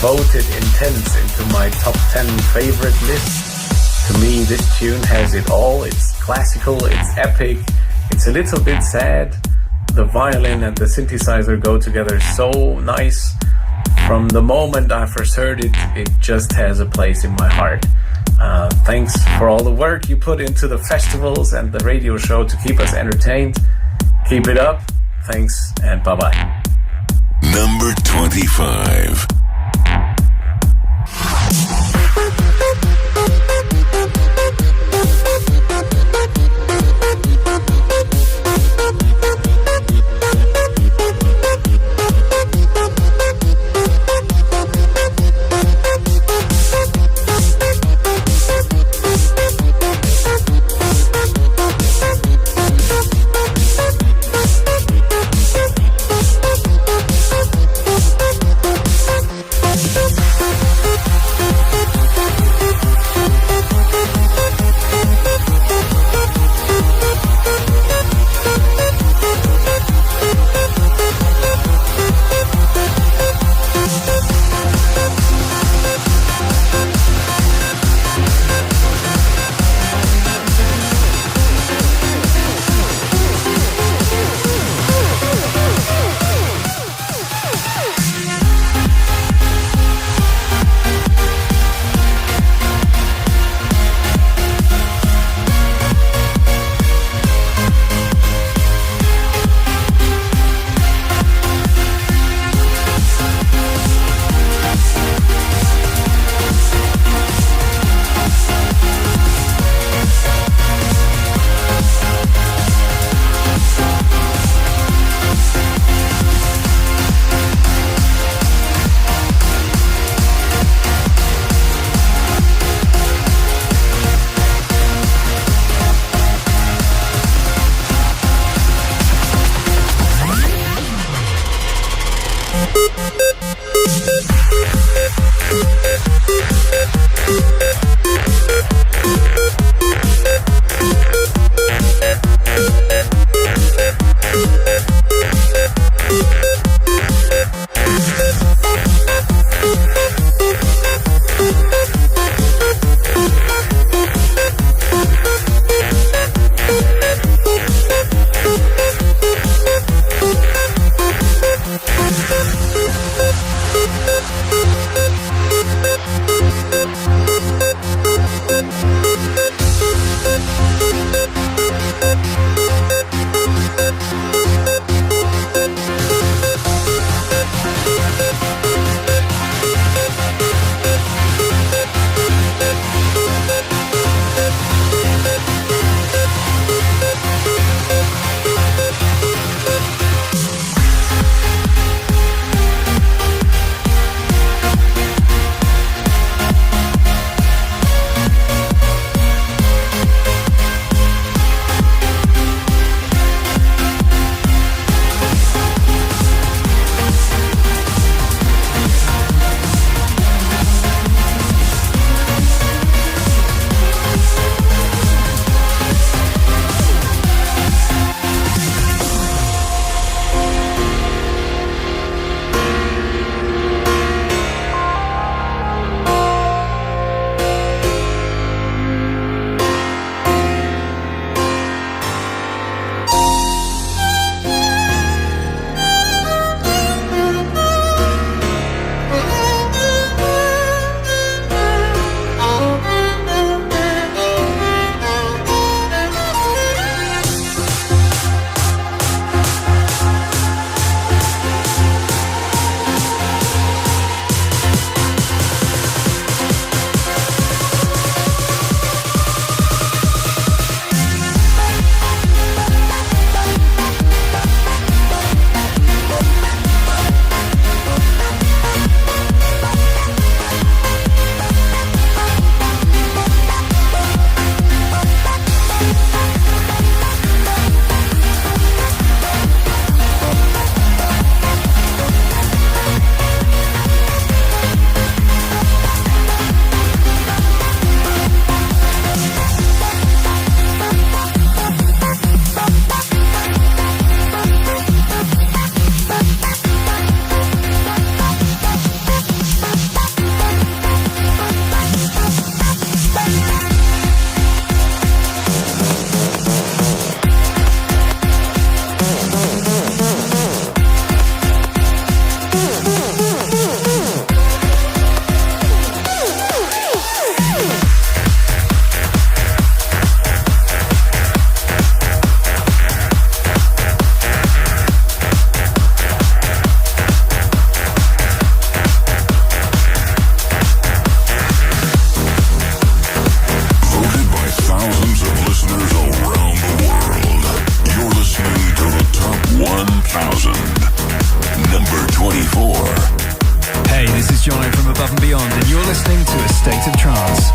voted Intense into my top 10 favorite list. To me, this tune has it all. It's classical, it's epic, it's a little bit sad. The violin and the synthesizer go together so nice. From the moment I first heard it, it just has a place in my heart. Thanks for all the work you put into the festivals and the radio show to keep us entertained. Keep it up. Thanks and bye-bye. Number 25. Above and Beyond, and you're listening to A State of Trance.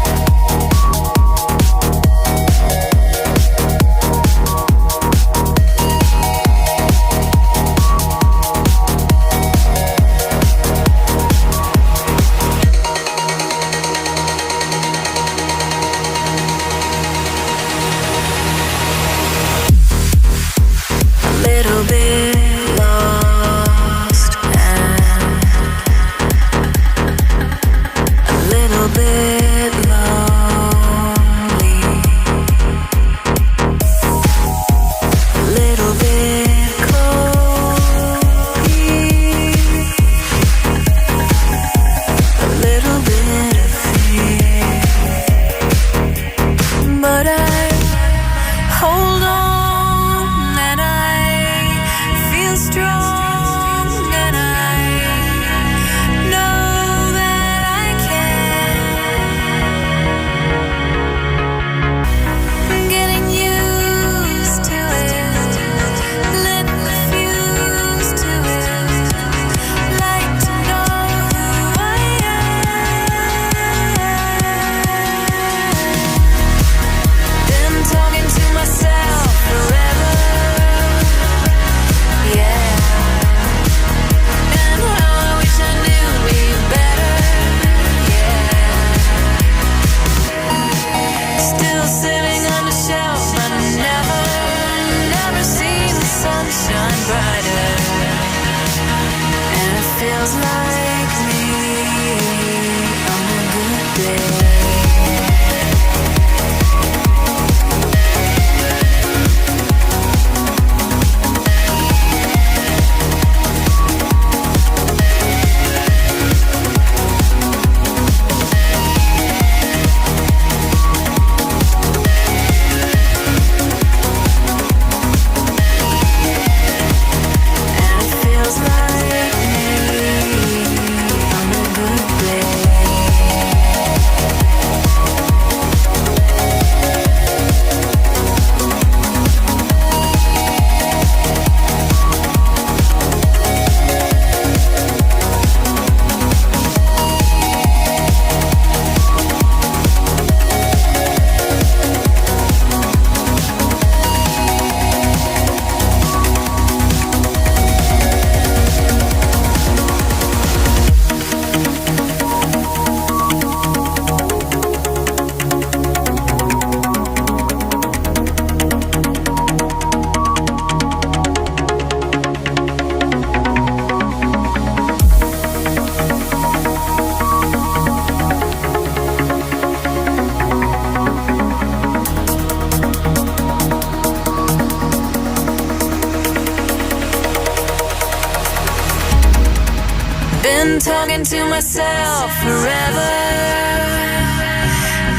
Been talking to myself forever,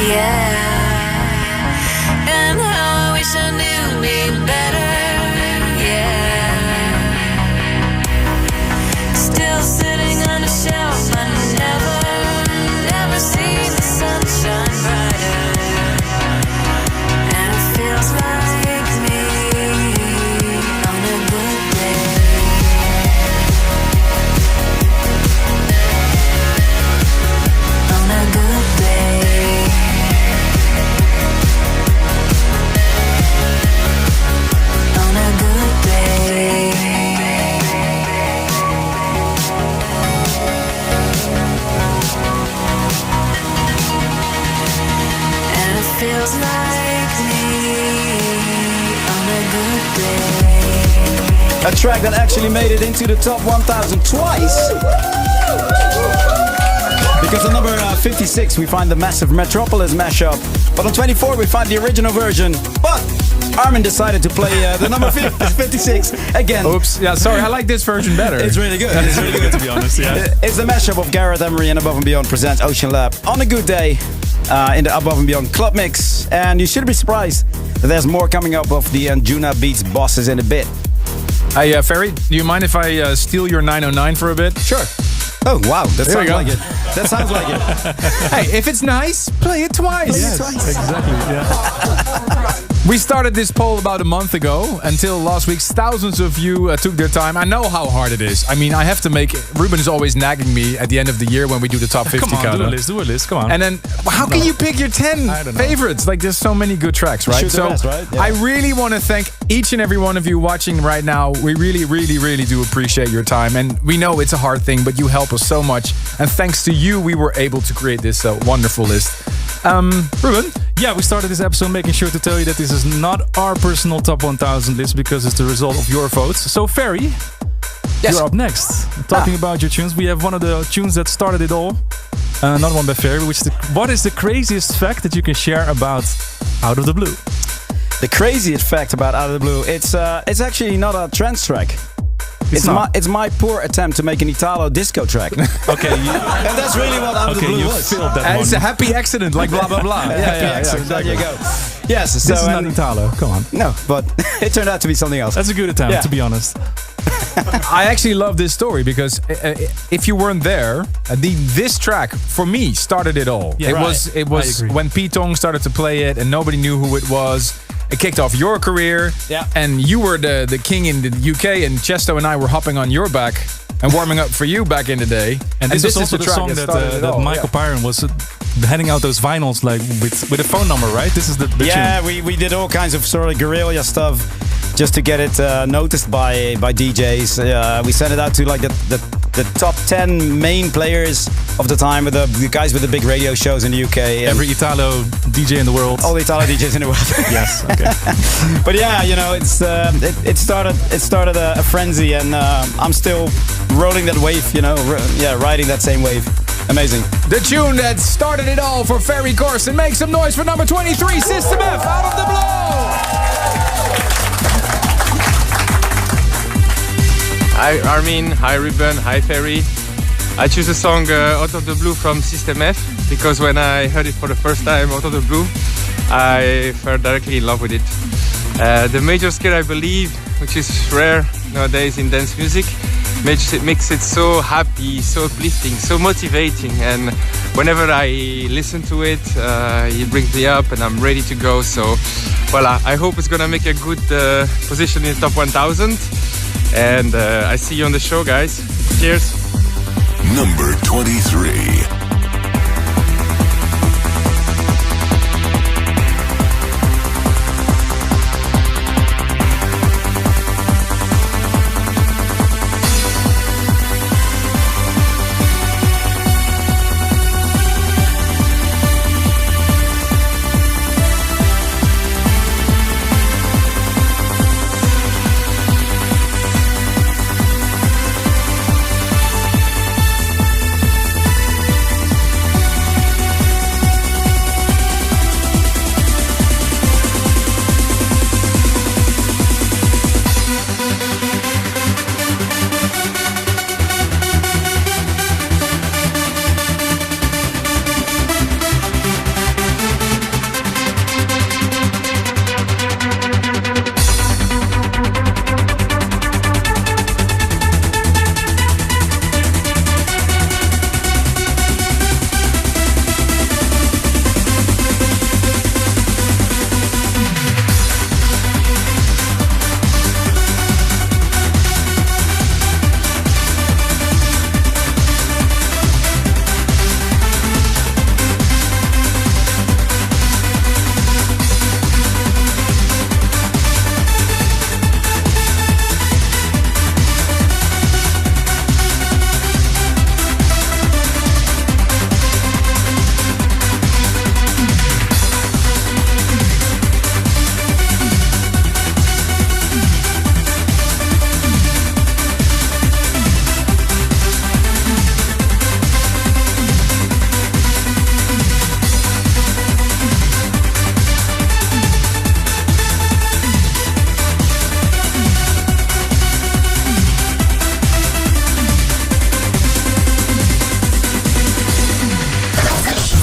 yeah. And how I wish I knew me better, yeah. Still sitting on a shelf, I never seen the sunshine brighter. And it feels like me on a good day. On a good day. On a good day. And it feels like me on a good day. A track that actually made it into the top 1000 twice. Because on number 56 we find the massive Metropolis mashup, but on 24 we find the original version. But Armin decided to play the number 56 again. Oops, yeah, sorry, I like this version better. It's really good. It's really good, to be honest. Yeah. It's the mashup of Gareth Emery and Above and Beyond presents Ocean Lab on a good day in the Above and Beyond club mix. And you should be surprised that there's more coming up of the Anjuna Beats bosses in a bit. Hey, Ferry, do you mind if I steal your 909 for a bit? Sure. Oh, wow, that sounds like it. That sounds like it. Hey, if it's nice, play it twice. Yes, twice. Exactly, yeah. We started this poll about a month ago. Until last week, thousands of you took their time. I know how hard it is. I mean, I have to make... Ruben is always nagging me at the end of the year when we do the top 50 Come on, countdown. do a list, come on. And then, how can you pick your 10 I don't know. favorites? Like, there's so many good tracks, right? Shoot the best, right? Yeah. I really want to thank each and every one of you watching right now. We really, really, really do appreciate your time. And we know it's a hard thing, but you help us so much. And thanks to you, we were able to create this wonderful list. Ruben? Yeah, we started this episode making sure to tell you that this is not our personal top 1000 list because it's the result of your votes. So, Ferry, you're up next. Talking about your tunes, we have one of the tunes that started it all. Another one by Ferry. What is the craziest fact that you can share about Out of the Blue? The craziest fact about Out of the Blue, it's actually not a trance track. It's my poor attempt to make an Italo disco track. Okay, And that's really what Out of the Blue you was. filled that It's one. a happy accident, like blah, blah, blah. Yeah, there you go. Yes, so This is not Italo, come on. no, but it turned out to be something else. That's a good attempt, Yeah. to be honest. I actually love this story because if you weren't there, this track for me started it all. Yeah, it right. was I agree. when Pete Tong started to play it and nobody knew who it was. It kicked off your career, and you were the king in the UK, and Chesto and I were hopping on your back and warming up for you back in the day. And this is also the the song track that Michael Pyron was handing out those vinyls like with a phone number, right? This is the Yeah, tune. we did all kinds of sort of guerrilla stuff just to get it noticed by DJs. We sent it out to like the top 10 main players of the time, with the guys with the big radio shows in the UK. and Every Italo DJ in the world. all the Italo DJs in the world. Yes, okay. But yeah, you know, it started a frenzy, and I'm still rolling that wave. You know, riding that same wave. Amazing. The tune that started it all for Ferry Corsten. Make some noise for number 23, System F, Out of the Blue. Hi Armin, hi Ruben, hi Ferry. I choose a song Out of the Blue from System F because when I heard it for the first time, Out of the Blue, I fell directly in love with it. The major scale, I believe, which is rare nowadays in dance music, makes it so happy, so uplifting, so motivating, and whenever I listen to it, it brings me up and I'm ready to go. So voila, I hope it's gonna make a good position in the top 1000. And I see you on the show, guys. Cheers. Number 23.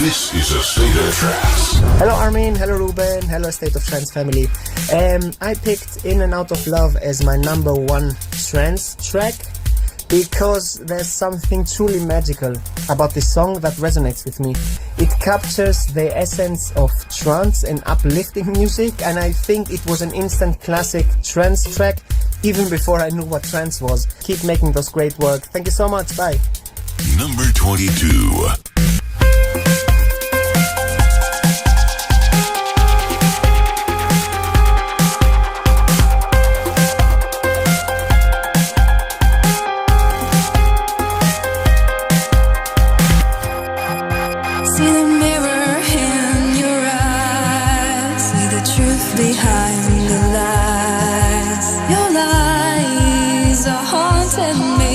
This is a State of Trance. Hello Armin, hello Ruben, hello State of Trance family. I picked In and Out of Love as my number one trance track because there's something truly magical about this song that resonates with me. It captures the essence of trance and uplifting music, and I think it was an instant classic trance track even before I knew what trance was. Keep making those great work. Thank you so much. Bye. Number 22. See the mirror in your eyes. See the truth behind the lies. Your lies are haunting me.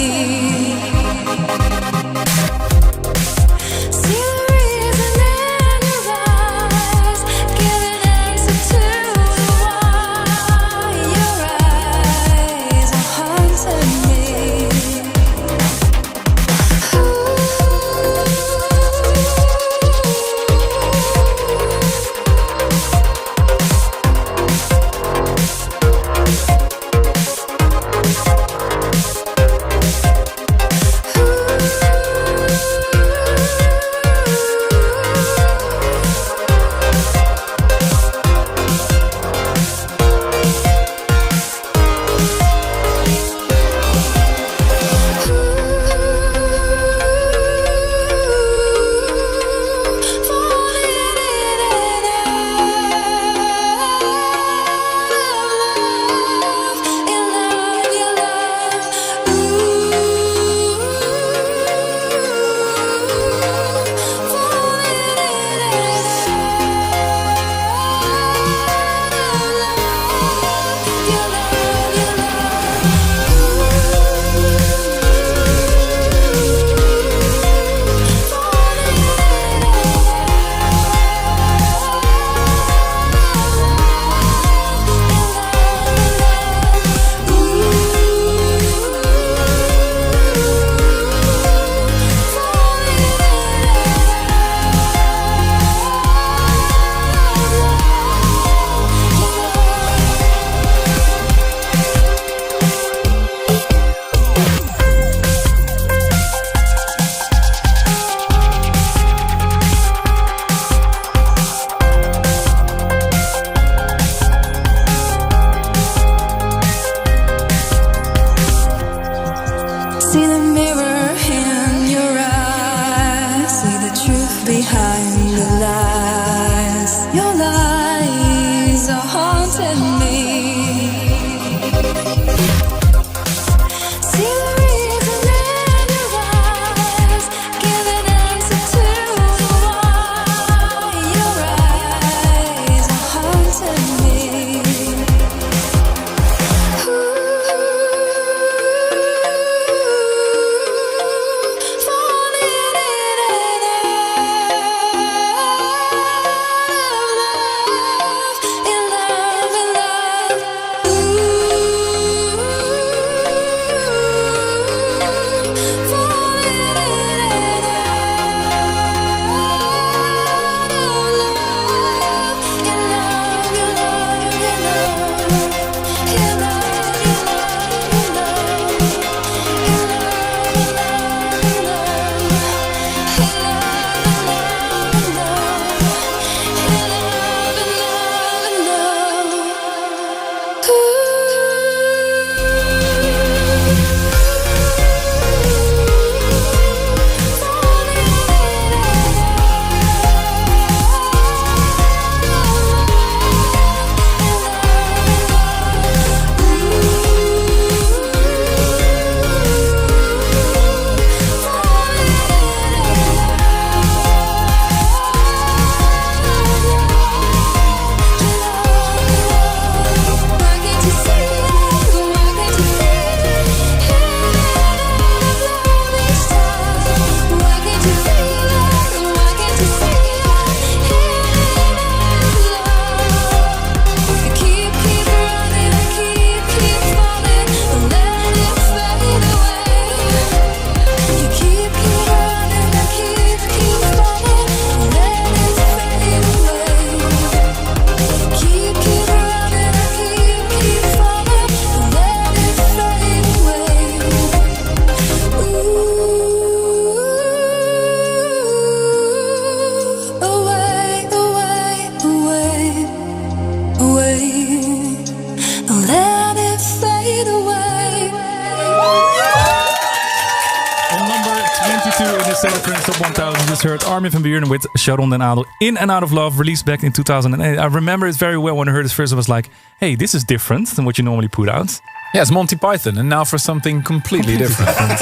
Top 1000. You just heard Armin van Buuren with Sharon den Adel, In and Out of Love, released back in 2008. I remember it very well when I heard it first. I was like, hey, this is different than what you normally put out. Yeah, it's Monty Python, and now for something completely different.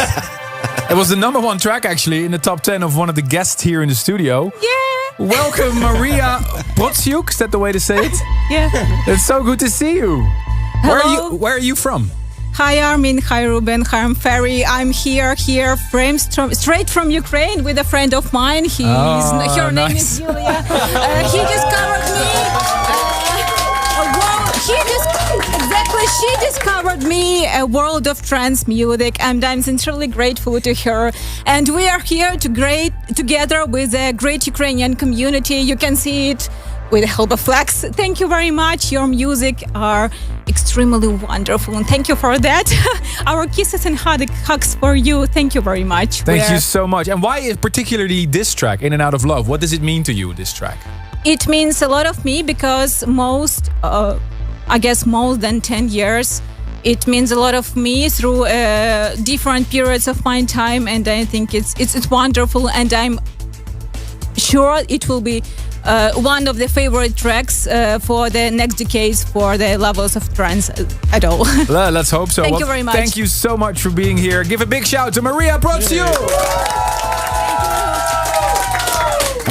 It was the number one track, actually, in the top 10 of one of the guests here in the studio. Yeah. Welcome, Maria Protsiuk. Is that the way to say it? Yeah. It's so good to see you. Hello. Where are you from? Hi Armin, hi Ruben, hi I'm Ferry. I'm here straight from Ukraine with a friend of mine. Her name is Julia. He discovered me. She discovered me a world of trance music, and I'm sincerely grateful to her. And we are here together with a great Ukrainian community. You can see it with the help of Flex. Thank you very much. Your music are extremely wonderful, and thank you for that. Our kisses and hugs for you. Thank you very much. Thank you so much. And why is particularly this track, In and Out of Love? What does it mean to you, this track? It means a lot of me because more than 10 years, it means a lot of me through different periods of my time, and I think it's wonderful, and I'm sure it will be one of the favorite tracks for the next decades for the lovers of trance at all. Let's hope so. Thank you very much. Thank you so much for being here. Give a big shout to Maria Protsiuk.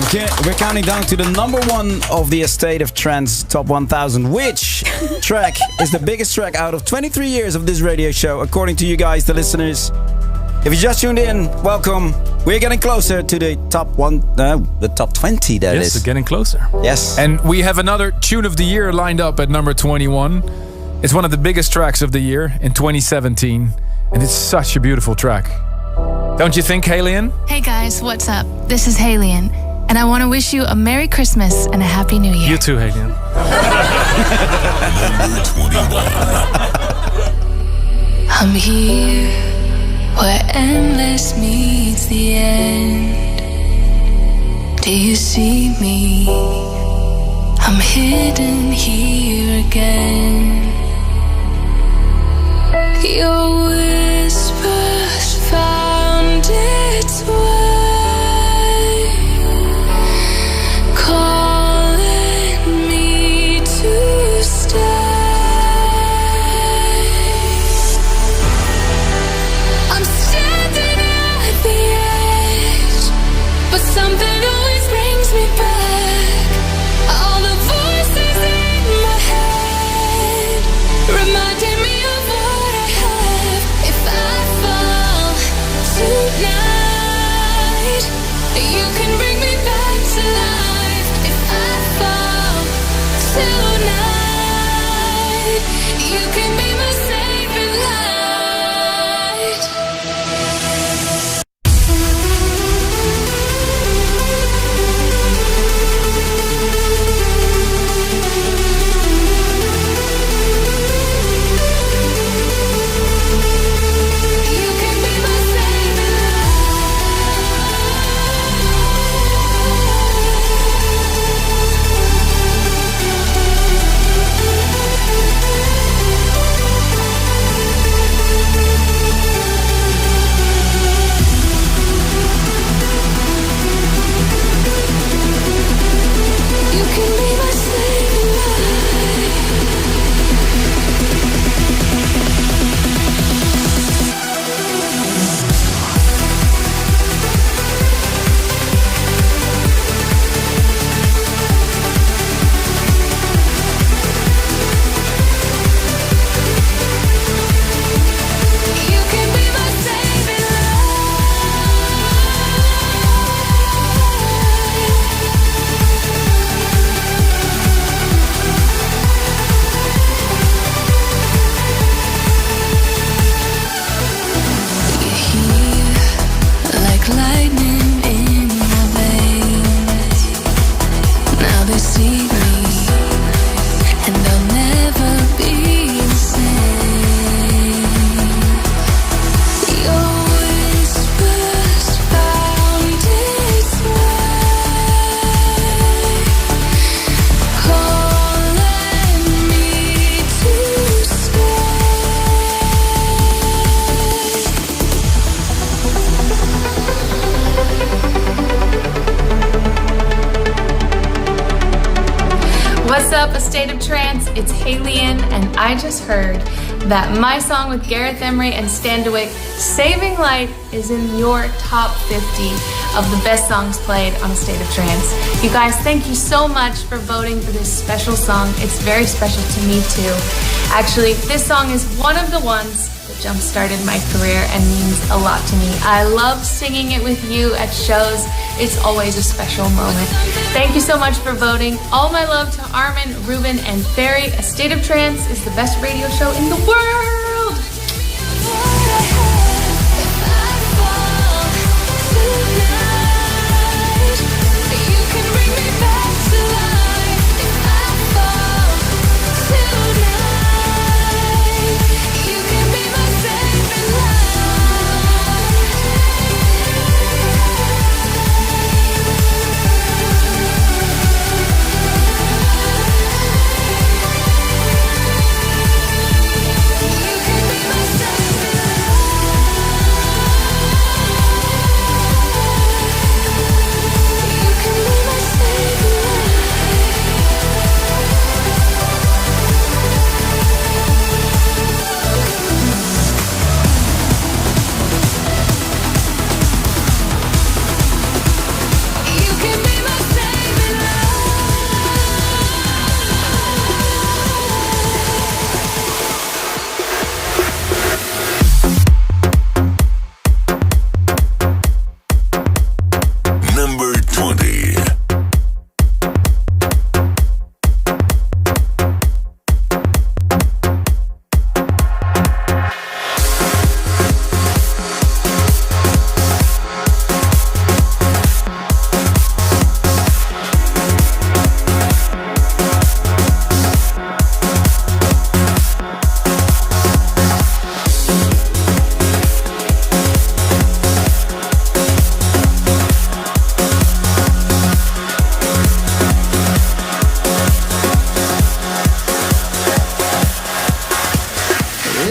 Okay, we're counting down to the number one of the Estate of Trance Top 1000. Which track is the biggest track out of 23 years of this radio show, according to you guys, the listeners? If you just tuned in, welcome. We're getting closer to the top 20. That yes, is getting closer. Yes, and we have another tune of the year lined up at number 21. It's one of the biggest tracks of the year in 2017, and it's such a beautiful track. Don't you think, Halian? Hey guys, what's up? This is Halian, and I want to wish you a Merry Christmas and a Happy New Year. You too, Halian. I'm here where endless meets the end. Do you see me? I'm hidden here again. Your whispers found its way, calling me to stay. I'm standing at the edge, but something always brings me back. All the voices in my head reminding me of what I have. If I fall tonight, What's up, A State of Trance? It's Haley-Ann, and I just heard that my song with Gareth Emery and Standwick, Saving Light, is in your top 50 of the best songs played on A State of Trance. You guys, thank you so much for voting for this special song. It's very special to me too. Actually, this song is one of the ones that jump-started my career and means a lot to me. I love singing it with you at shows. It's always a special moment. Thank you so much for voting. All my love to Armin, Ruben, and Ferry. A State of Trance is the best radio show in the world.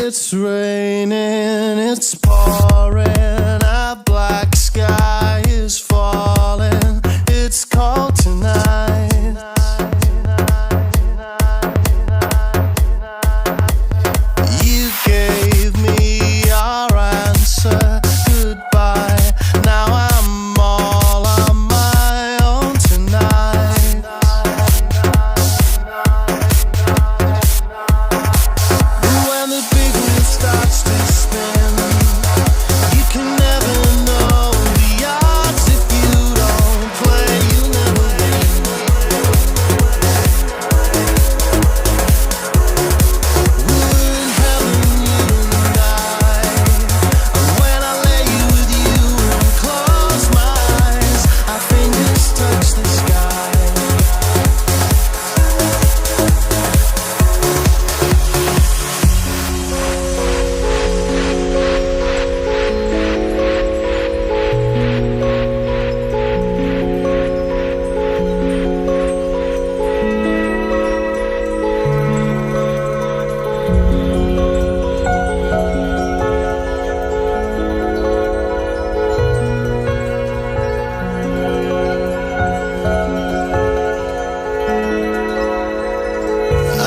It's raining, it's pouring, a black sky is falling. It's cold tonight. You gave me your answer, goodbye. Now I'm all on my own tonight. When the big wheel starts to spin, you can never know the odds. If you don't play, you'll never win. We're in heaven, you and I. And when I lay with you and close my eyes, our fingers touch the sky.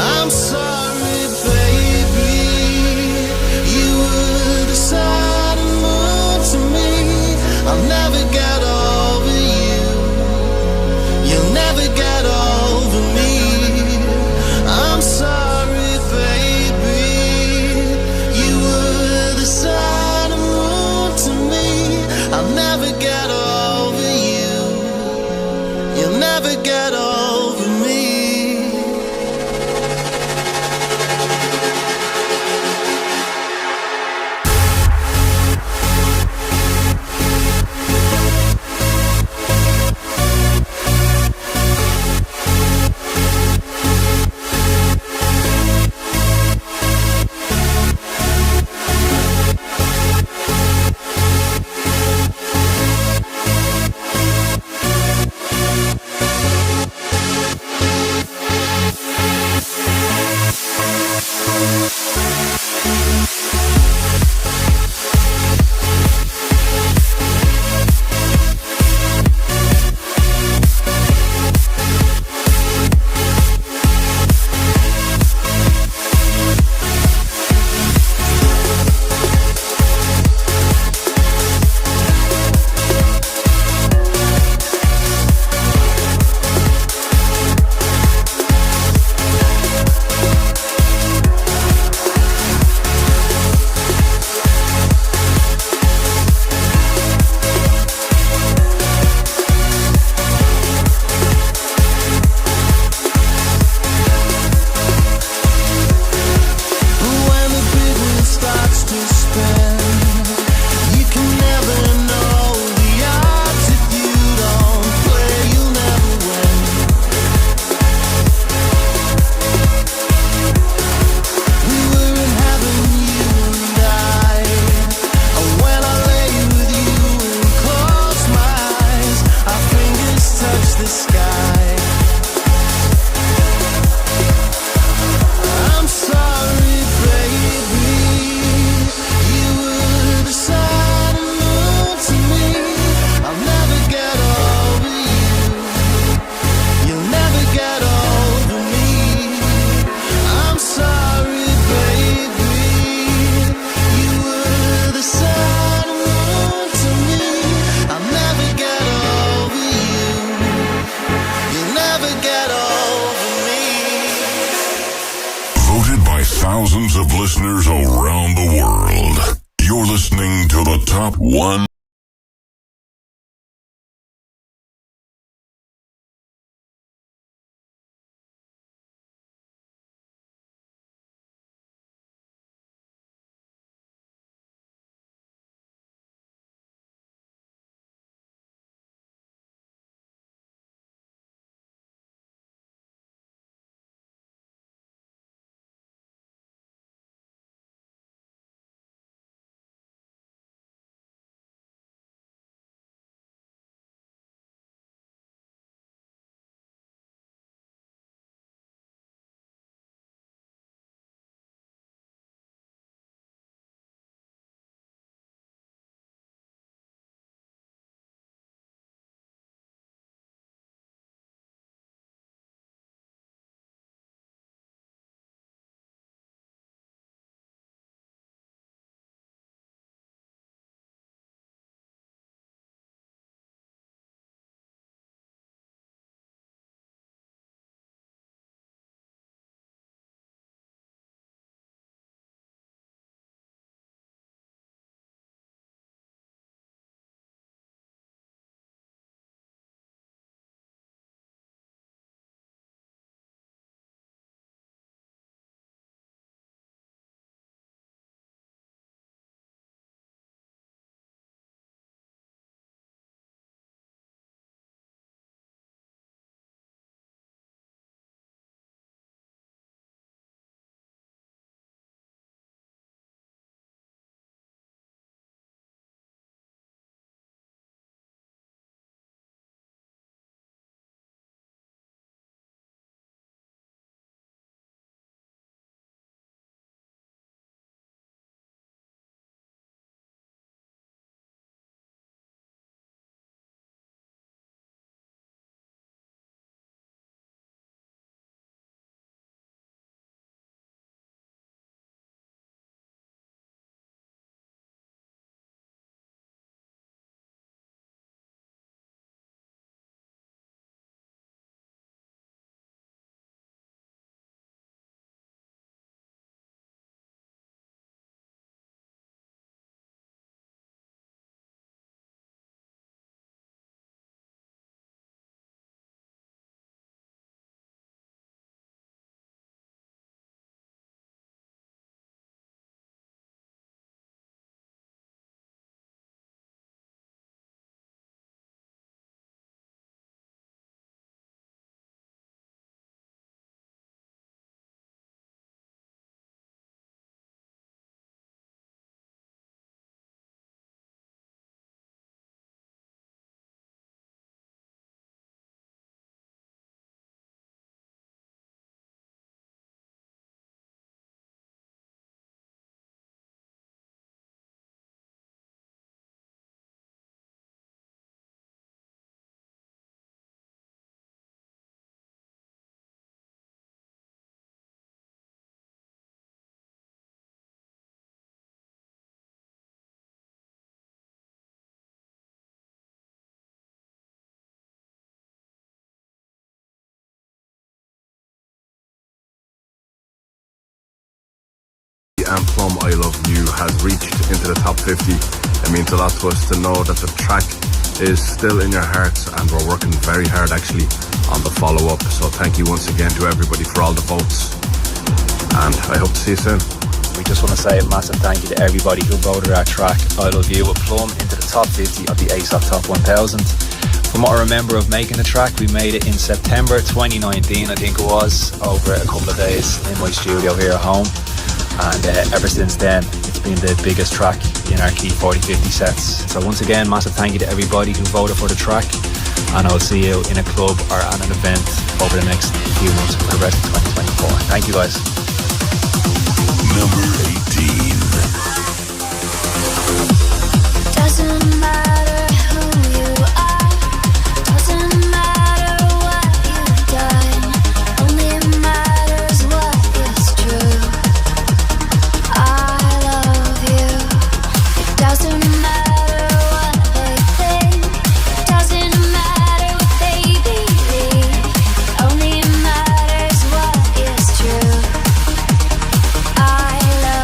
I'm sorry, baby. You were the sun and moon to me. I'll never get over you. You'll never get over me. I'm sorry, baby. You were the sun and moon to me. I'll never get over you. You'll never get over me. listeners around the world. You're listening to the Top 1. And Plum I Love You has reached into the top 50. It means a lot to us to know that the track is still in your hearts, and we're working very hard actually on the follow-up. So thank you once again to everybody for all the votes, and I hope to see you soon. We just want to say a massive thank you to everybody who voted our track I Love You with Plum into the top 50 of the ASOT Top 1000. From what I remember of making the track, we made it in September 2019, I think it was, over a couple of days in my studio here at home. And ever since then, it's been the biggest track in our Key 40-50 sets. So once again, massive thank you to everybody who voted for the track. And I'll see you in a club or at an event over the next few months for the rest of 2024. Thank you guys. Number 18. Doesn't matter who you are, doesn't matter what you've done, only matters what is true. I love you. Doesn't matter what they think, doesn't matter what they believe, only matters what is true. I love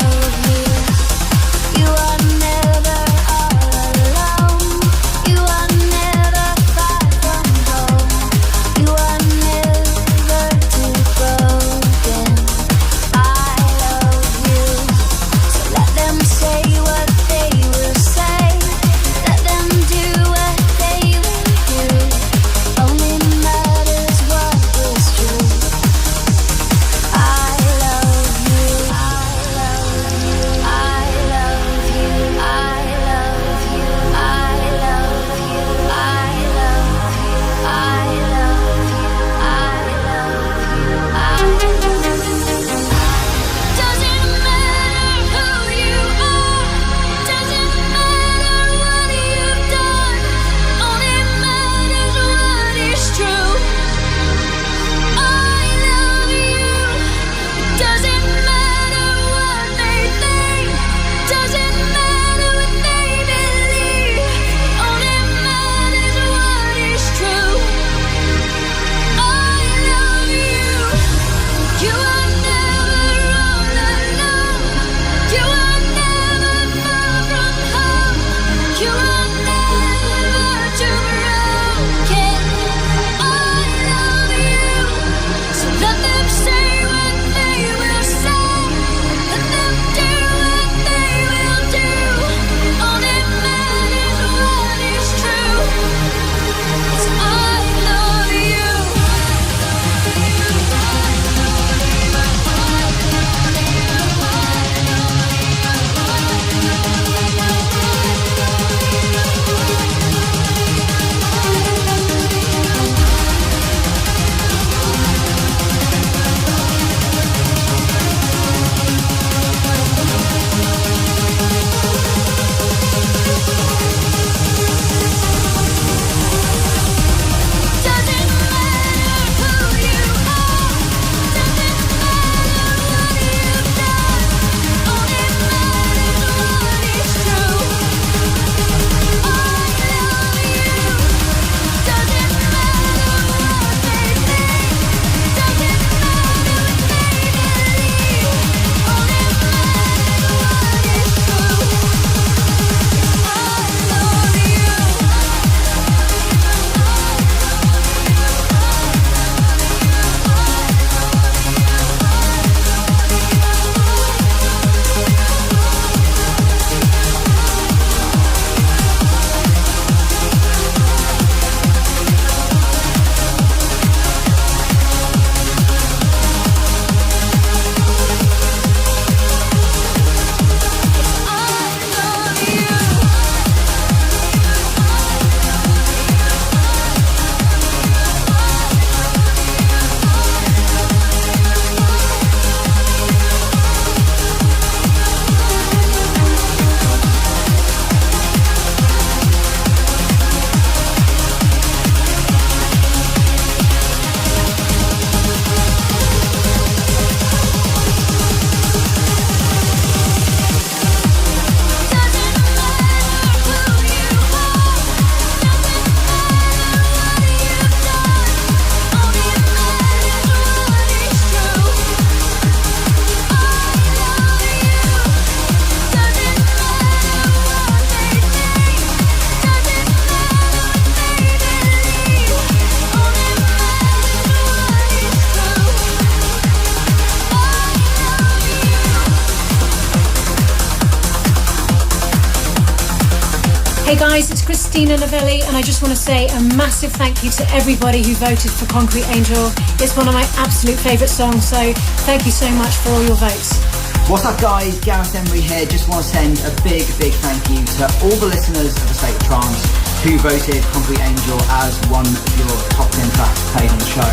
Hey guys, it's Christina Novelli, and I just want to say a massive thank you to everybody who voted for Concrete Angel. It's one of my absolute favourite songs, so thank you so much for all your votes. What's up guys, Gareth Emery here. Just want to send a big thank you to all the listeners of A State of Trance who voted Concrete Angel as one of your top 10 tracks played on the show.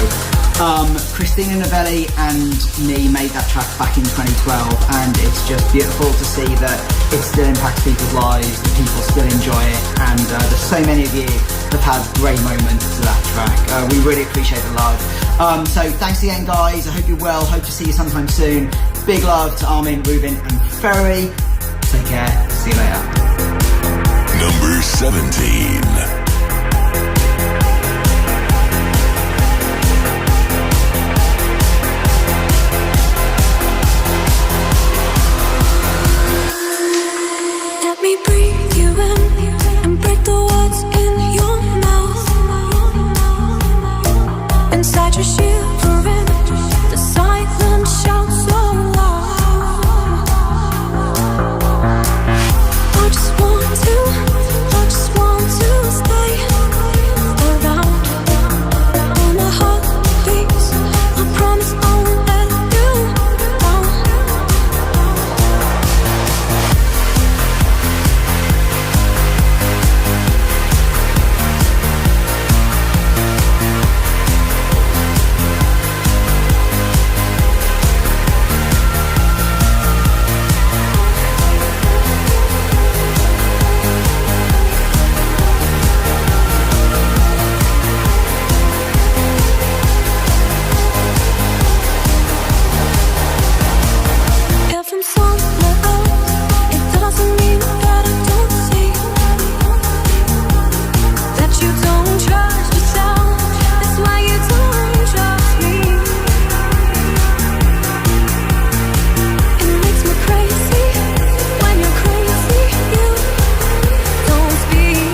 Christina Novelli and me made that track back in 2012, and it's just beautiful to see that it still impacts people's lives, that people still enjoy it, and there's so many of you that have had great moments to that track. We really appreciate the love. So thanks again guys, I hope you're well, hope to see you sometime soon. Big love to Armin, Ruben and Ferry. Take care, see you later. Number 17. Let me breathe you in and break the words in your mouth. Inside your shivering, the silent shout so loud. I just want to stay around. All my heart beats, I promise I won't let you down. If I'm somewhere else, it doesn't mean that I don't see that you don't trust yourself. That's why you don't trust me. It makes me crazy when you're crazy. You don't speak.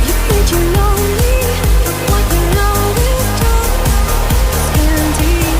You think you know me, but what you know is just skin deep.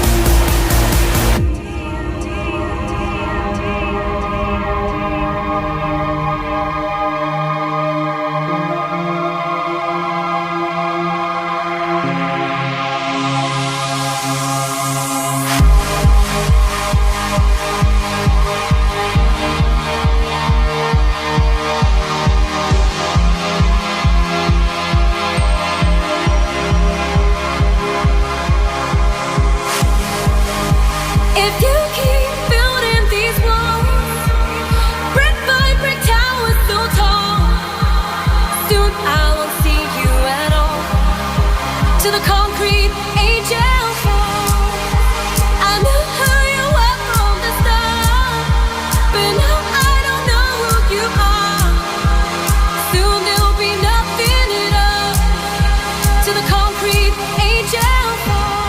If you keep building these walls, brick by brick towers so tall, soon I won't see you at all. To the concrete angel fall. I knew who you were from the start, but now I don't know who you are. Soon there'll be nothing at all. To the concrete angel fall.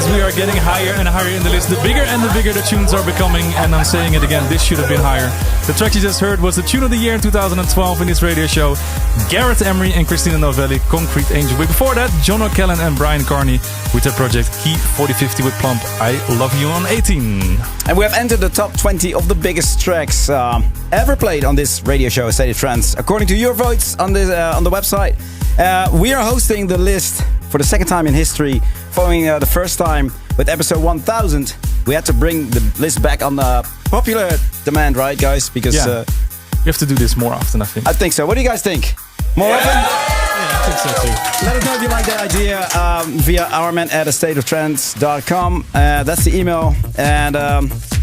As we are getting higher and higher in the list, the bigger and the bigger the tunes are becoming. And I'm saying it again, this should have been higher. The track you just heard was the tune of the year in 2012 in this radio show. Gareth Emery and Christina Novelli, Concrete Angel. Before that, John O'Callaghan and Brian Carney with their project Key 4050 with Plump. I Love You on 18. And we have entered the top 20 of the biggest tracks ever played on this radio show, State of Trance. According to your votes on the website, we are hosting the list for the second time in history, following the first time with episode 1000. We had to bring the list back on the popular demand, right, guys? Because we have to do this more often, I think. I think so. What do you guys think? More often? I think so too. Let us know if you like that idea via ourman@astateoftrance.com. That's the email. And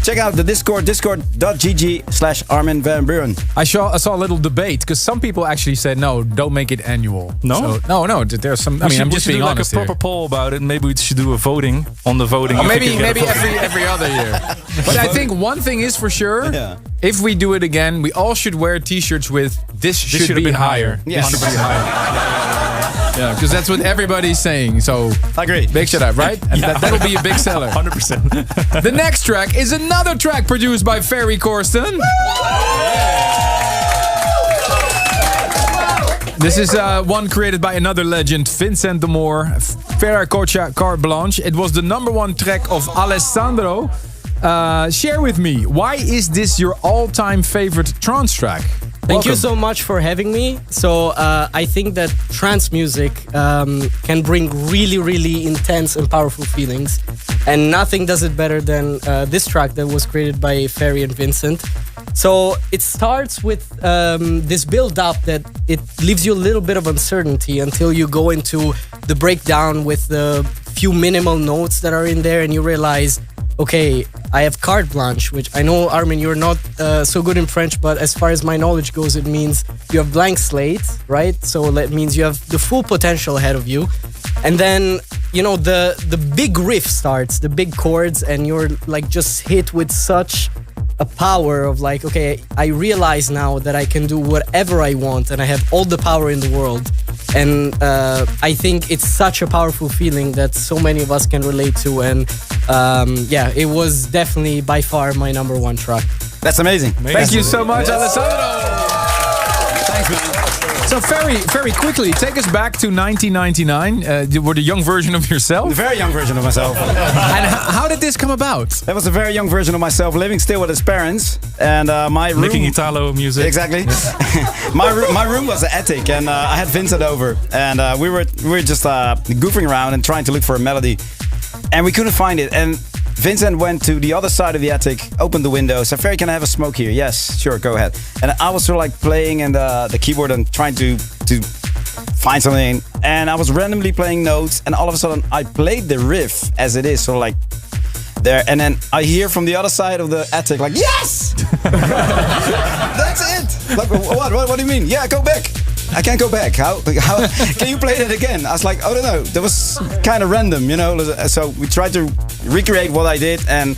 check out the Discord, discord.gg/Armin van Buren. I saw a little debate because some people actually said no, don't make it annual. No? So, no. There's some. I'm just being honest do like a proper poll about it. Maybe we should do a voting on the voting. Or maybe every other year. But I think one thing is for sure. Yeah. If we do it again, we all should wear T-shirts with "This should be been higher." Yes. This should be higher. Yeah, because that's what everybody's saying. So I agree. Big shut up, right? And that'll be a big seller. 100%. The next track is another track produced by Ferry Corsten. This is one created by another legend, Vincent de Moor, Ferracocha Carte Blanche. It was the #1 track of Alessandro. Share with me, why is this your all-time favorite trance track? Thank you so much for having me. So I think that trance music can bring really, really intense and powerful feelings. And nothing does it better than this track that was created by Ferry and Vincent. So it starts with this build-up that it leaves you a little bit of uncertainty until you go into the breakdown with the few minimal notes that are in there and you realize, okay, I have carte blanche, which I know, Armin, you're not so good in French, but as far as my knowledge goes, it means you have blank slate, right? So that means you have the full potential ahead of you. And then, you know, the big riff starts, the big chords, and you're like just hit with such a power of like, okay, I realize now that I can do whatever I want and I have all the power in the world. And I think it's such a powerful feeling that so many of us can relate to. And it was definitely by far my #1 track. That's amazing. Thank you so much, Alessandro. Thanks, man. So very quickly, take us back to 1999. You were the young version of yourself? The very young version of myself. And how did this come about? That was a very young version of myself, living still with his parents. And my room... Making Italo music. Exactly. my room was the attic, and I had Vincent over. And we were just goofing around and trying to look for a melody. And we couldn't find it. And Vincent went to the other side of the attic, opened the window, said, Ferry, can I have a smoke here? Yes, sure, go ahead. And I was sort of like playing in the keyboard and trying to find something. And I was randomly playing notes, and all of a sudden I played the riff as it is, sort of like there. And then I hear from the other side of the attic, like, yes! That's it! Like, what do you mean? Yeah, go back. I can't go back. How can you play that again? I was like, I don't know. That was kind of random, you know. So we tried to recreate what I did, and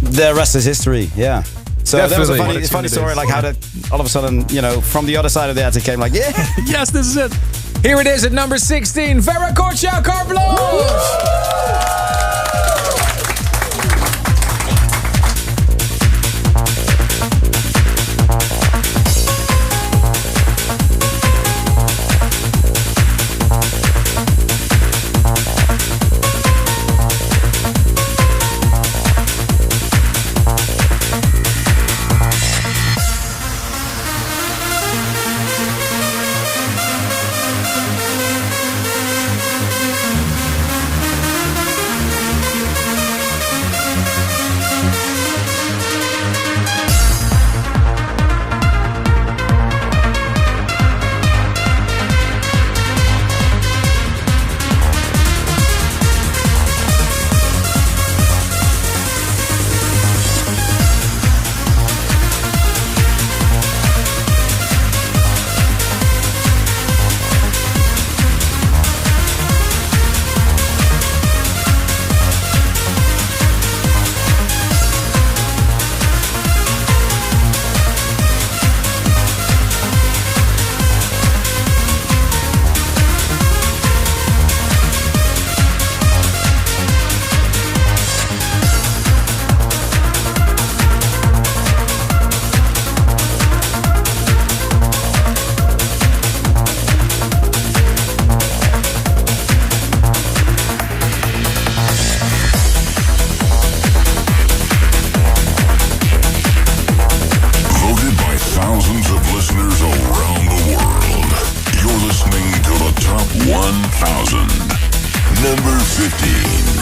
the rest is history. Yeah. So Definitely. that was a funny story, like how that all of a sudden, you know, from the other side of the attic came like, yeah, yes, this is it. Here it is at number 16, Veracruz Carte Blanche. 1000. Number 15.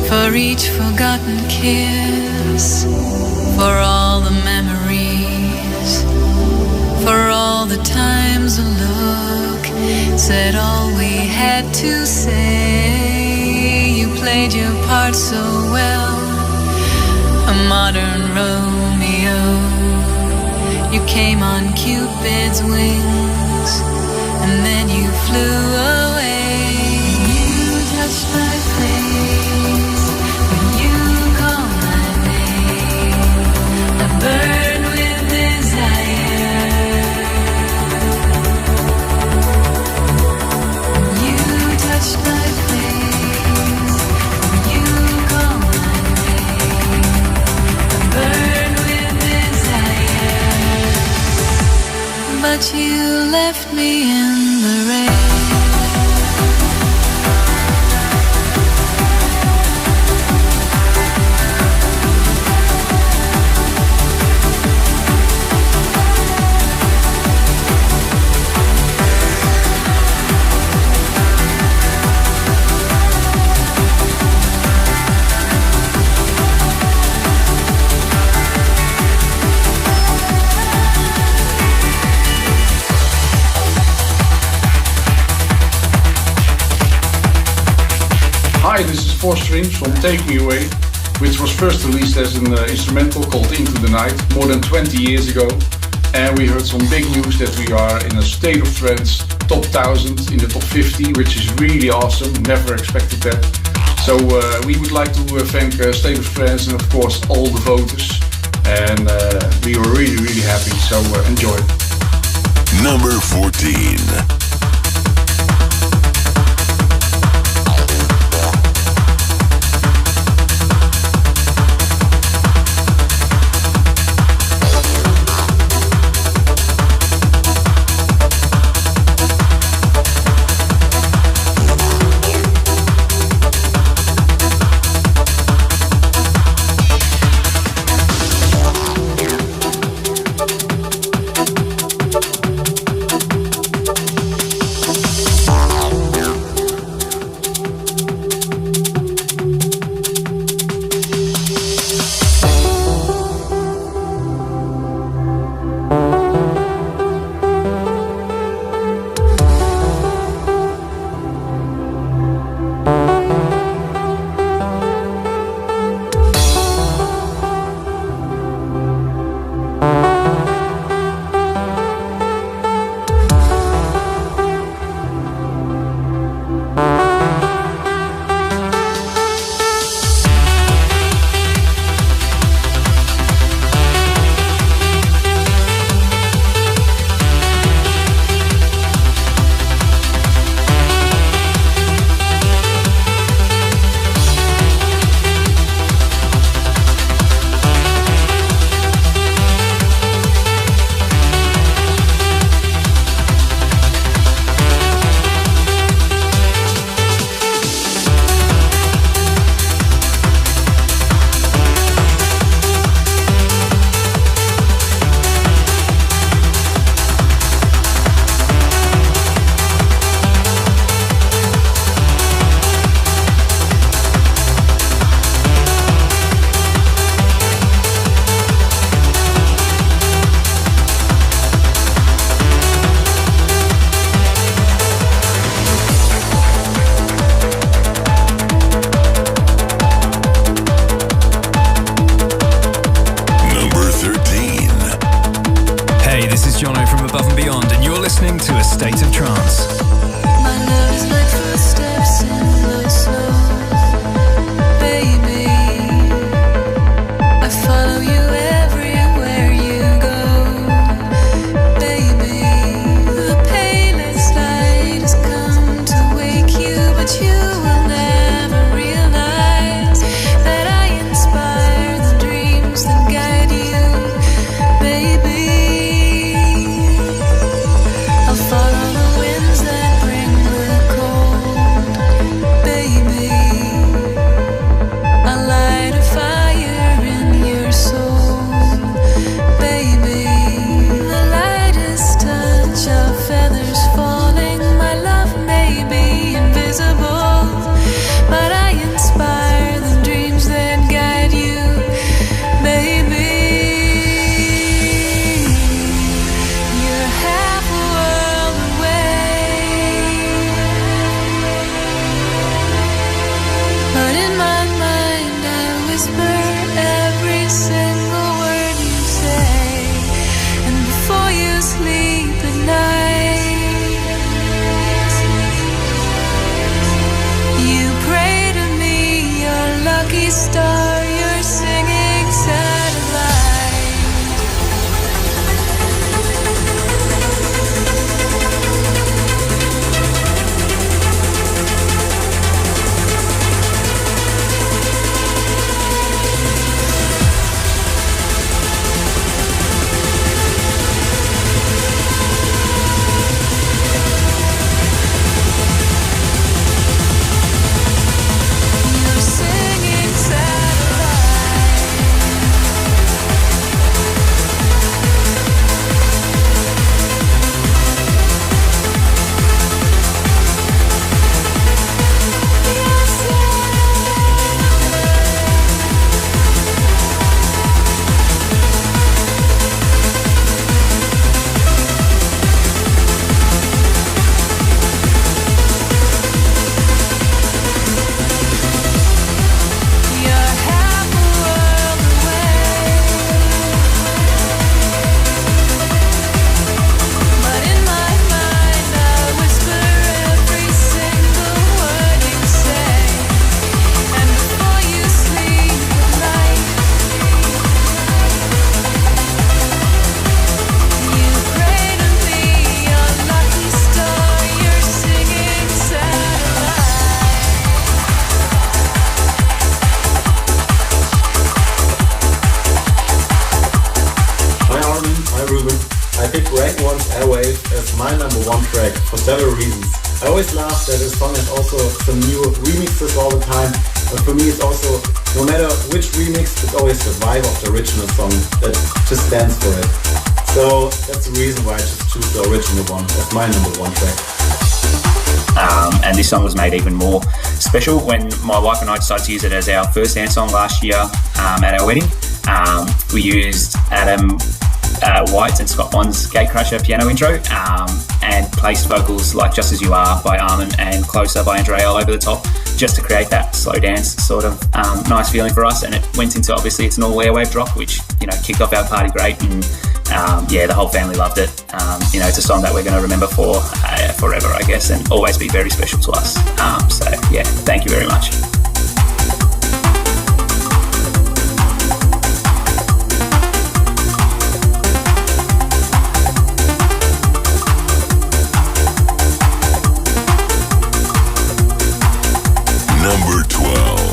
For each forgotten kiss, for all the memories, for all the times a look said all we had to say. You played your part so well, a modern Romeo. You came on Cupid's wings, and then you flew away. You touched my face when you called my name. I burned with desire. You touched my face when you called my name. I burned with desire. But you left me in the rain. Hi, this is Four Strings from Take Me Away, which was first released as an instrumental called Into the Night more than 20 years ago. And we heard some big news that we are in a State of Trance top 1000 in the top 50, which is really awesome. Never expected that. So we would like to thank State of Trance and of course all the voters. And we were really, really happy. So enjoy. Number 14. Above and Beyond, and you're listening to A State of Trance. My love is like footsteps in the snow. Baby, I follow you everywhere you go. Baby, the palest light has come to wake you, but you will never realize that I inspire the dreams that guide you. Baby, I'll follow the winds that bring the cold. Baby, I'll light a fire in your soul. Baby, the lightest touch of feathers falling. My love may be invisible, but I inspire the dreams that guide you. Baby, you're half a world away, but in my mind I whisper every single word you say. And before you sleep at night, you pray to me, your lucky star, your singing satellite. Your singing You're half a world away, but in my mind I whisper every single word you say. And before you sleep at night, you pray to me, your lucky star, your singing satellite. Hi Armin, hi Ruben. I picked Rank One's Airwave as my number one track for several reasons. I always laugh that this song has also some new remixes all the time, but for me it's also, no matter which remix, it's always the vibe of the original song that just stands for it. So that's the reason why I just choose the original one as my number one track. And this song was made even more special when my wife and I decided to use it as our first dance song last year at our wedding. We used Adam White and Scott Bond's Gatecrasher piano intro and placed vocals like Just As You Are by Armin and Closer by Andrea all over the top, just to create that slow dance sort of nice feeling for us. And it went into, obviously, it's an all airwave drop, which, you know, kicked off our party great. And yeah, the whole family loved it. You know, it's a song that we're going to remember for forever, I guess, and always be very special to us. So yeah, thank you very much. Number 12.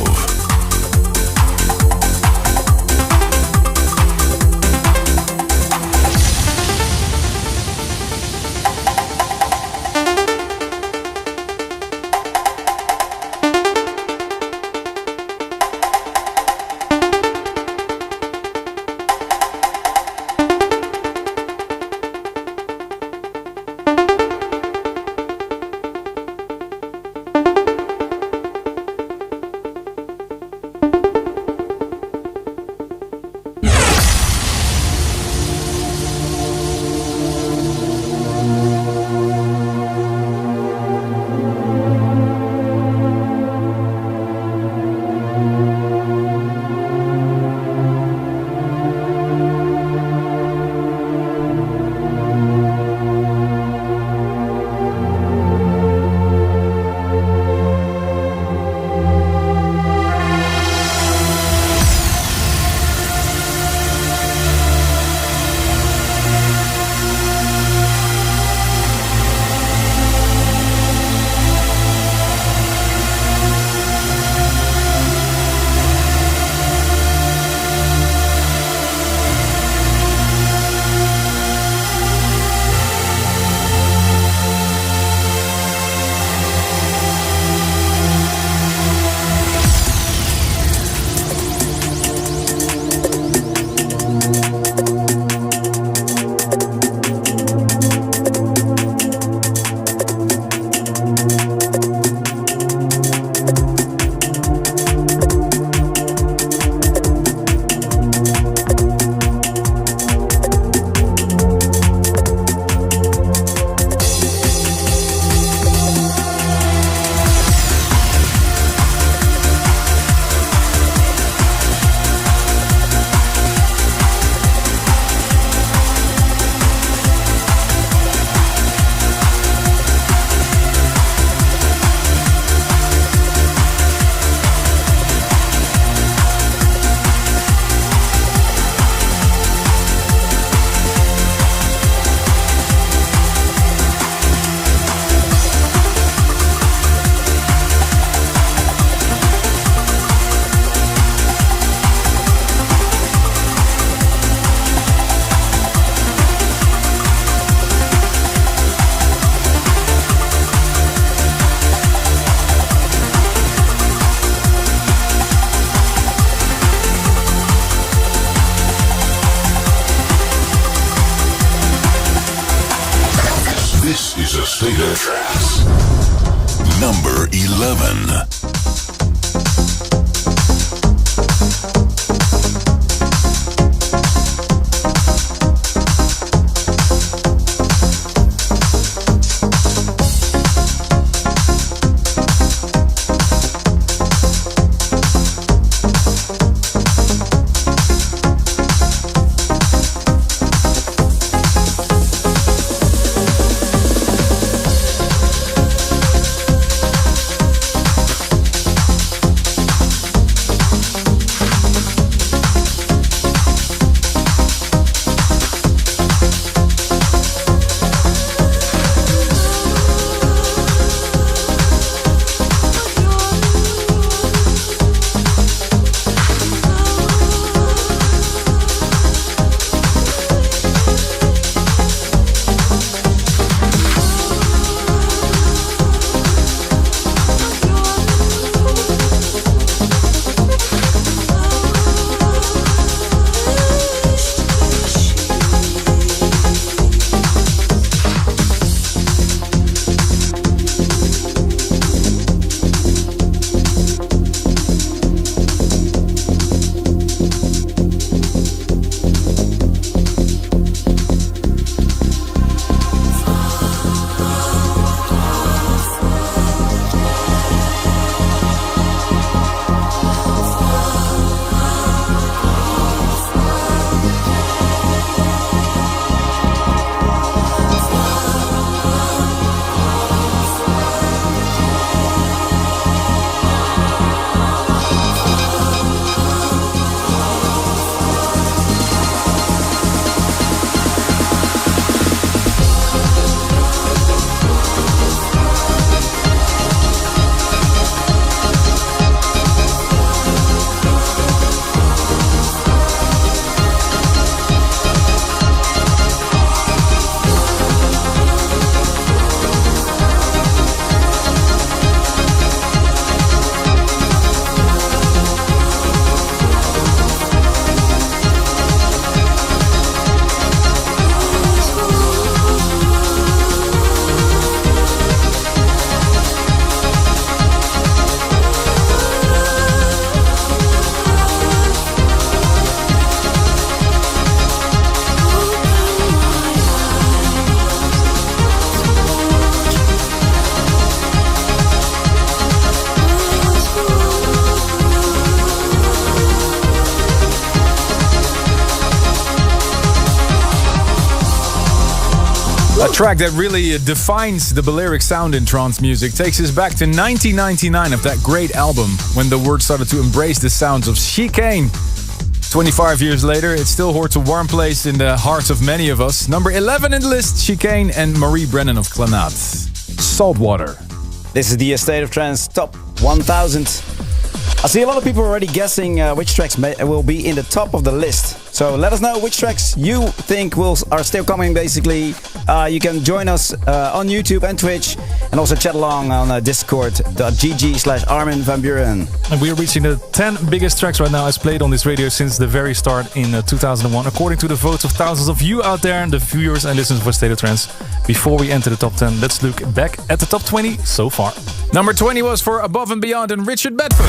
is A State of Trance. Number 11. A track that really defines the Balearic sound in trance music takes us back to 1999 of that great album when the word started to embrace the sounds of chicane. 25 years later, it still holds a warm place in the hearts of many of us. Number 11 in the list, Chicane and Marie Brennan of Clanat. Saltwater. This is the State of Trance Top 1000. I see a lot of people already guessing which tracks will be in the top of the list. So let us know which tracks you think are still coming, basically. You can join us on YouTube and Twitch, and also chat along on discord.gg/Armin van Buren. And we are reaching the 10 biggest tracks right now as played on this radio since the very start in 2001, according to the votes of thousands of you out there, the viewers and listeners for State of Trance. Before we enter the top 10, let's look back at the top 20 so far. Number 20 was for Above and Beyond and Richard Bedford.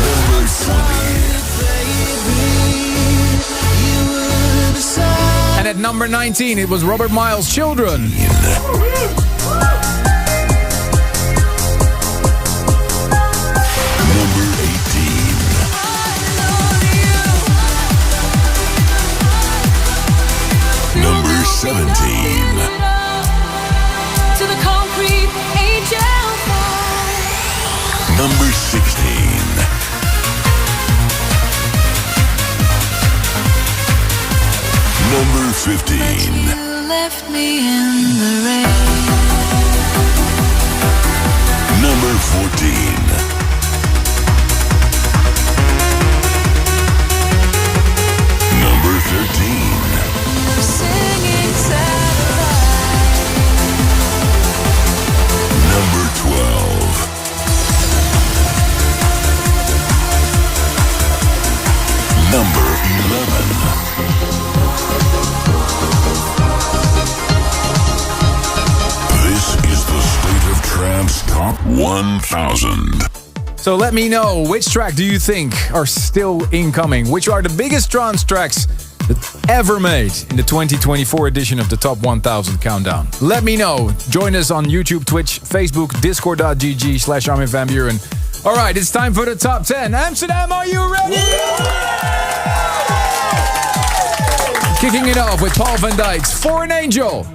And at number 19, it was Robert Miles' Children. Number 18. Number 17. To the concrete angel fall. Number 16. Number 15. You left me in the rain. Number 14. Number 13. Singing satellite. Number 12. Number 11. This is the Top 1000. So let me know, which track do you think are still incoming? Which are the biggest trance tracks that ever made in the 2024 edition of the Top 1000 Countdown? Let me know. Join us on YouTube, Twitch, Facebook, discord.gg/Armin van Buuren. All right, it's time for the Top 10. Amsterdam, are you ready? Kicking it off with Paul van Dijk's For an Angel.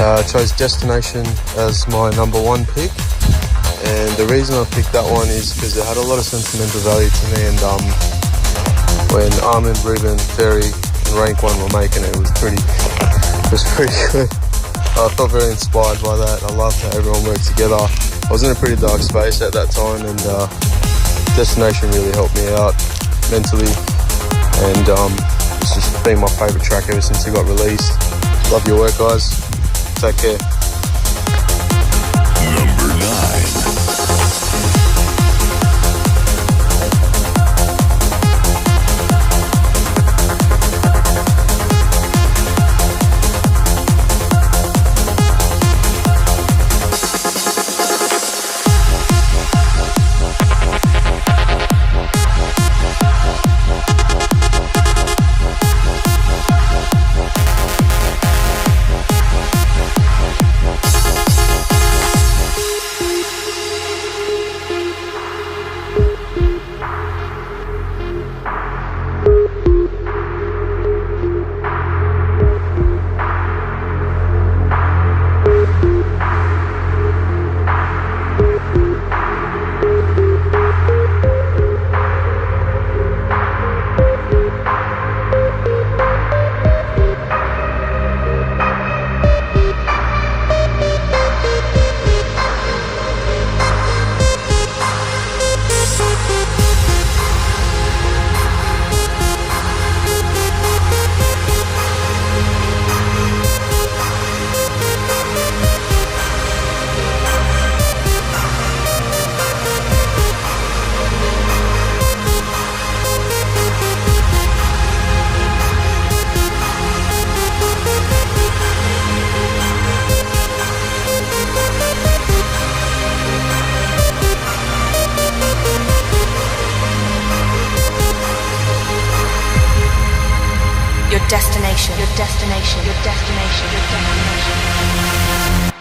I chose Destination as my number one pick, and the reason I picked that one is because it had a lot of sentimental value to me, and when Armin, Ruben, Ferry and Rank One were making it, it was pretty good. I felt very inspired by that. I loved how everyone worked together. I was in a pretty dark space at that time, and Destination really helped me out mentally, and it's just been my favourite track ever since it got released. Love your work, guys. Take care. Number 9. destination, your destination, your destination, your destination.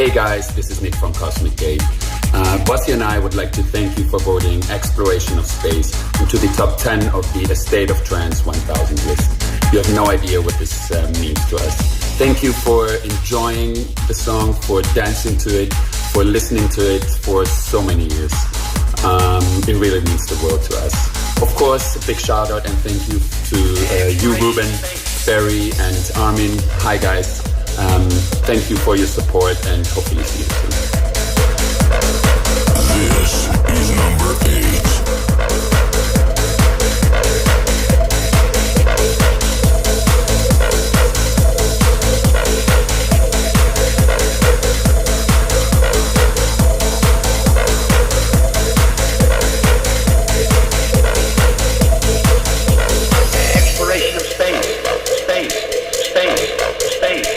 Hey guys, this is Nick from Cosmic Gate. Bossy and I would like to thank you for voting Exploration of Space into the top 10 of the State of Trance 1000 list. You have no idea what this means to us. Thank you for enjoying the song, for dancing to it, for listening to it for so many years. It really means the world to us. Of course, a big shout out and thank you to you, Ruben, Barry, and Armin. Hi guys. Thank you for your support and hopefully see you soon. This is number 8. Exploration of space, space, space, space,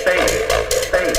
space, space,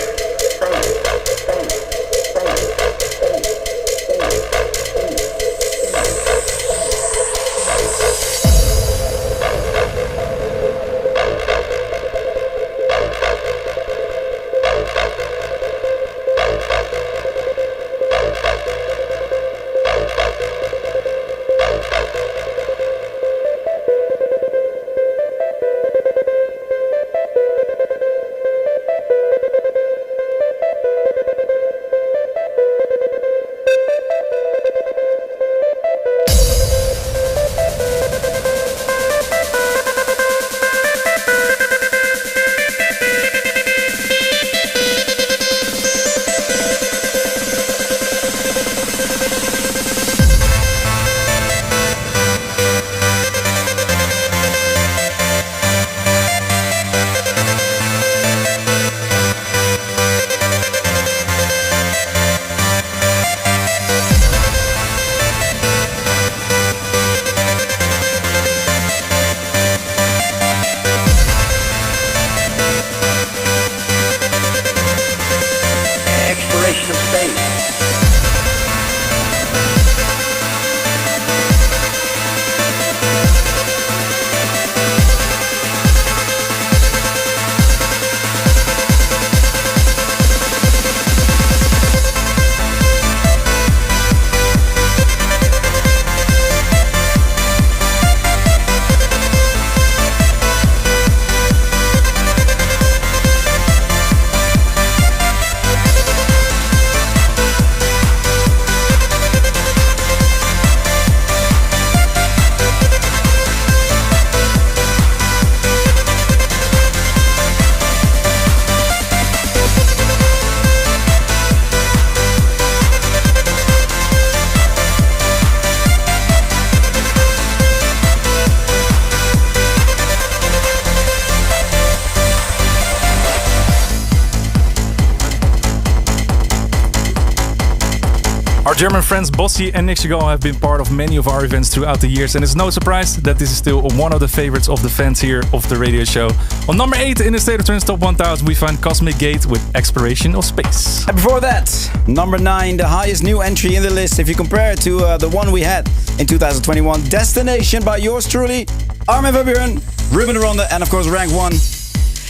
Our German friends Bossy and Nick Chagall have been part of many of our events throughout the years, and it's no surprise that this is still one of the favorites of the fans here of the radio show. On number 8 in the State of Trance Top 1000, we find Cosmic Gate with Exploration of Space. And before that, number 9, the highest new entry in the list. If you compare it to the one we had in 2021, Destination by yours truly, Armin van Buuren, Ruben de Ronde, and of course Rank 1.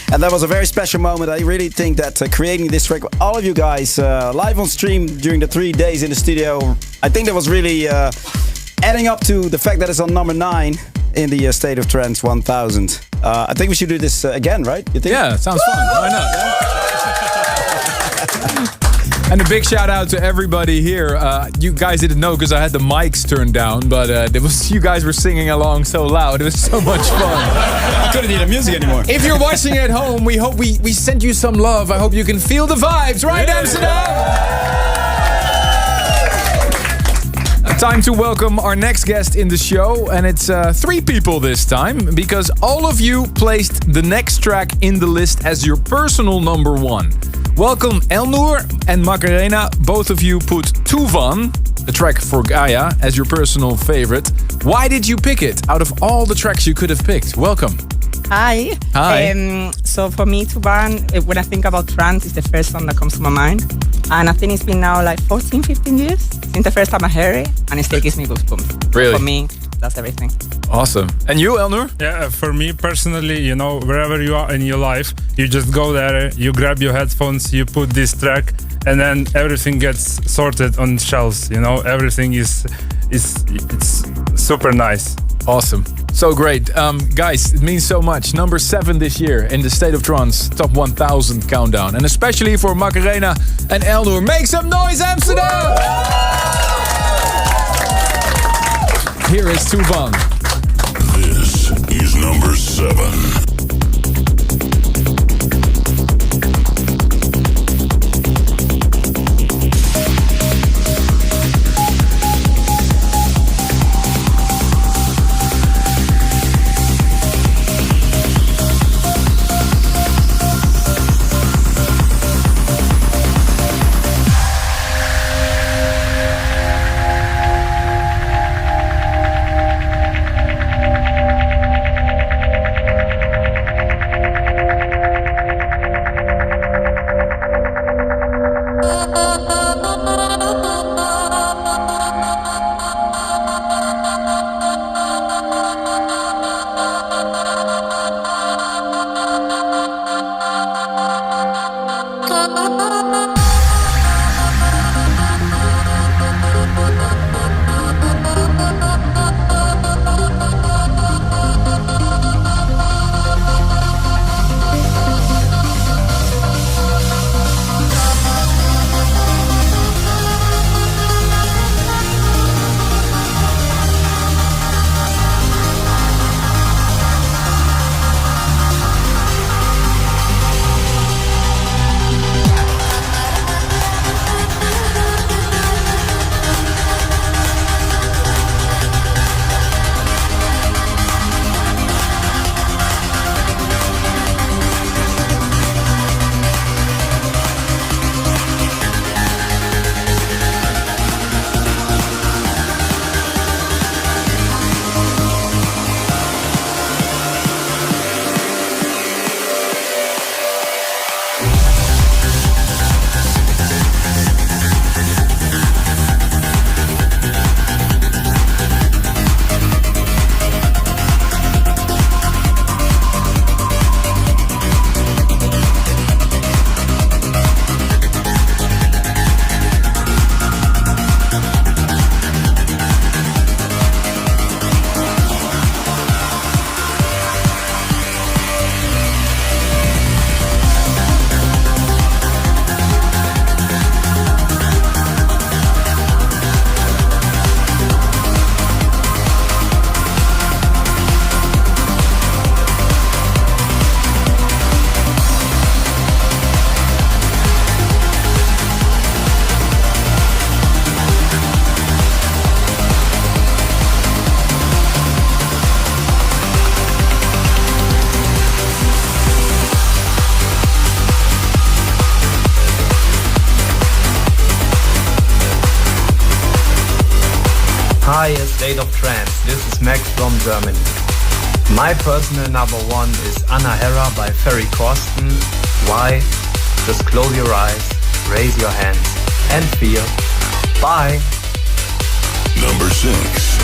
And that was a very special moment. I really think that creating this track with all of you guys live on stream during the 3 days in the studio, I think that was really adding up to the fact that it's on number 9 in the State of Trance 1000. I think we should do this again, right? You think? Yeah, sounds fun. Why not? And a big shout out to everybody here. You guys didn't know because I had the mics turned down, but you guys were singing along so loud. It was so much fun. I couldn't hear the music anymore. If you're watching at home, we hope we sent you some love. I hope you can feel the vibes, right, Amsterdam? Time to welcome our next guest in the show, and it's 3 people this time, because all of you placed the next track in the list as your personal number 1. Welcome Elnoor and Macarena. Both of you put Tuvan, the track for Gaia, as your personal favorite. Why did you pick it out of all the tracks you could have picked? Welcome. Hi. Hi. So for me, Tuvan, when I think about trance, it's the first song that comes to my mind. And I think it's been now like 14, 15 years since the first time I heard it, and it still gives me goosebumps. Really? For me, that's everything. Awesome. And you, Elnoor? Yeah, for me personally, wherever you are in your life, you just go there, you grab your headphones, you put this track, and then everything gets sorted on shelves. You know, everything is it's super nice. Awesome. So great. Guys, it means so much. Number 7 this year in the State of Trance Top 1000 Countdown. And especially for Macarena and Elnoor. Make some noise, Amsterdam! Here is Tuvan. This is number 7. Hi, State of Trance. This is Max from Germany. My personal number 1 is Anna Hera by Ferry Corsten. Why? Just close your eyes, raise your hands, and feel. Bye. Number 6.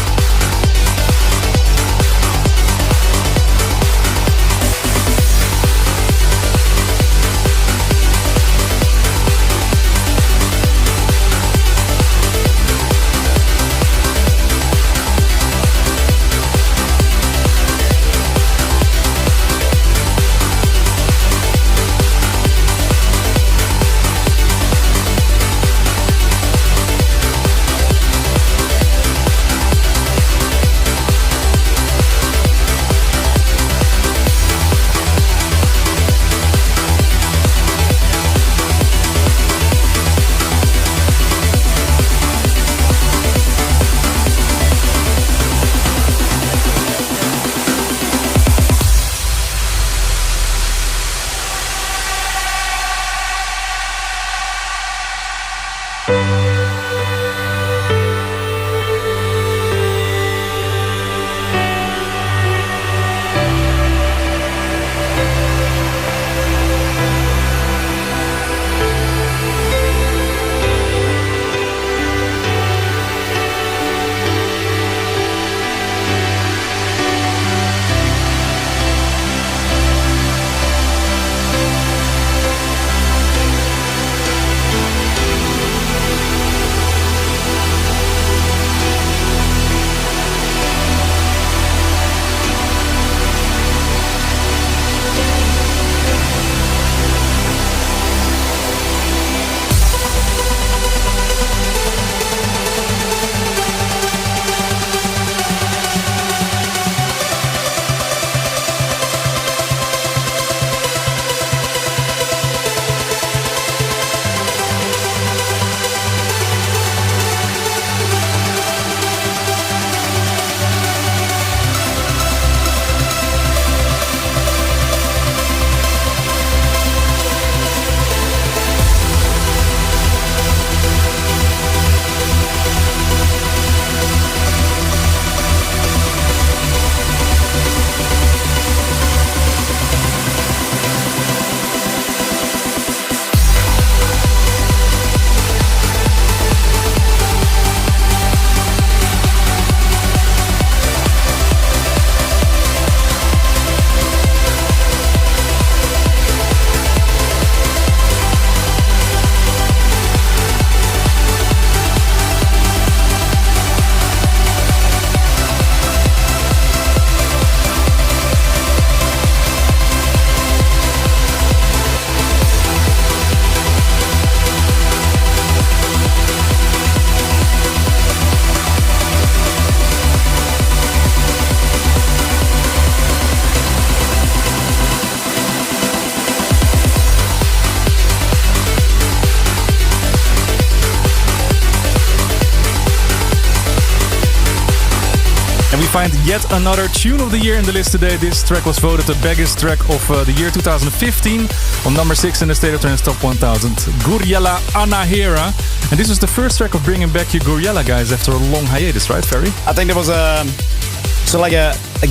And we find yet another tune of the year in the list today. This track was voted the biggest track of the year 2015 on number 6 in the State of Trance Top 1000. Guriella Anahera. And this was the first track of bringing back your Guriella guys after a long hiatus, right, Ferry? I think there was a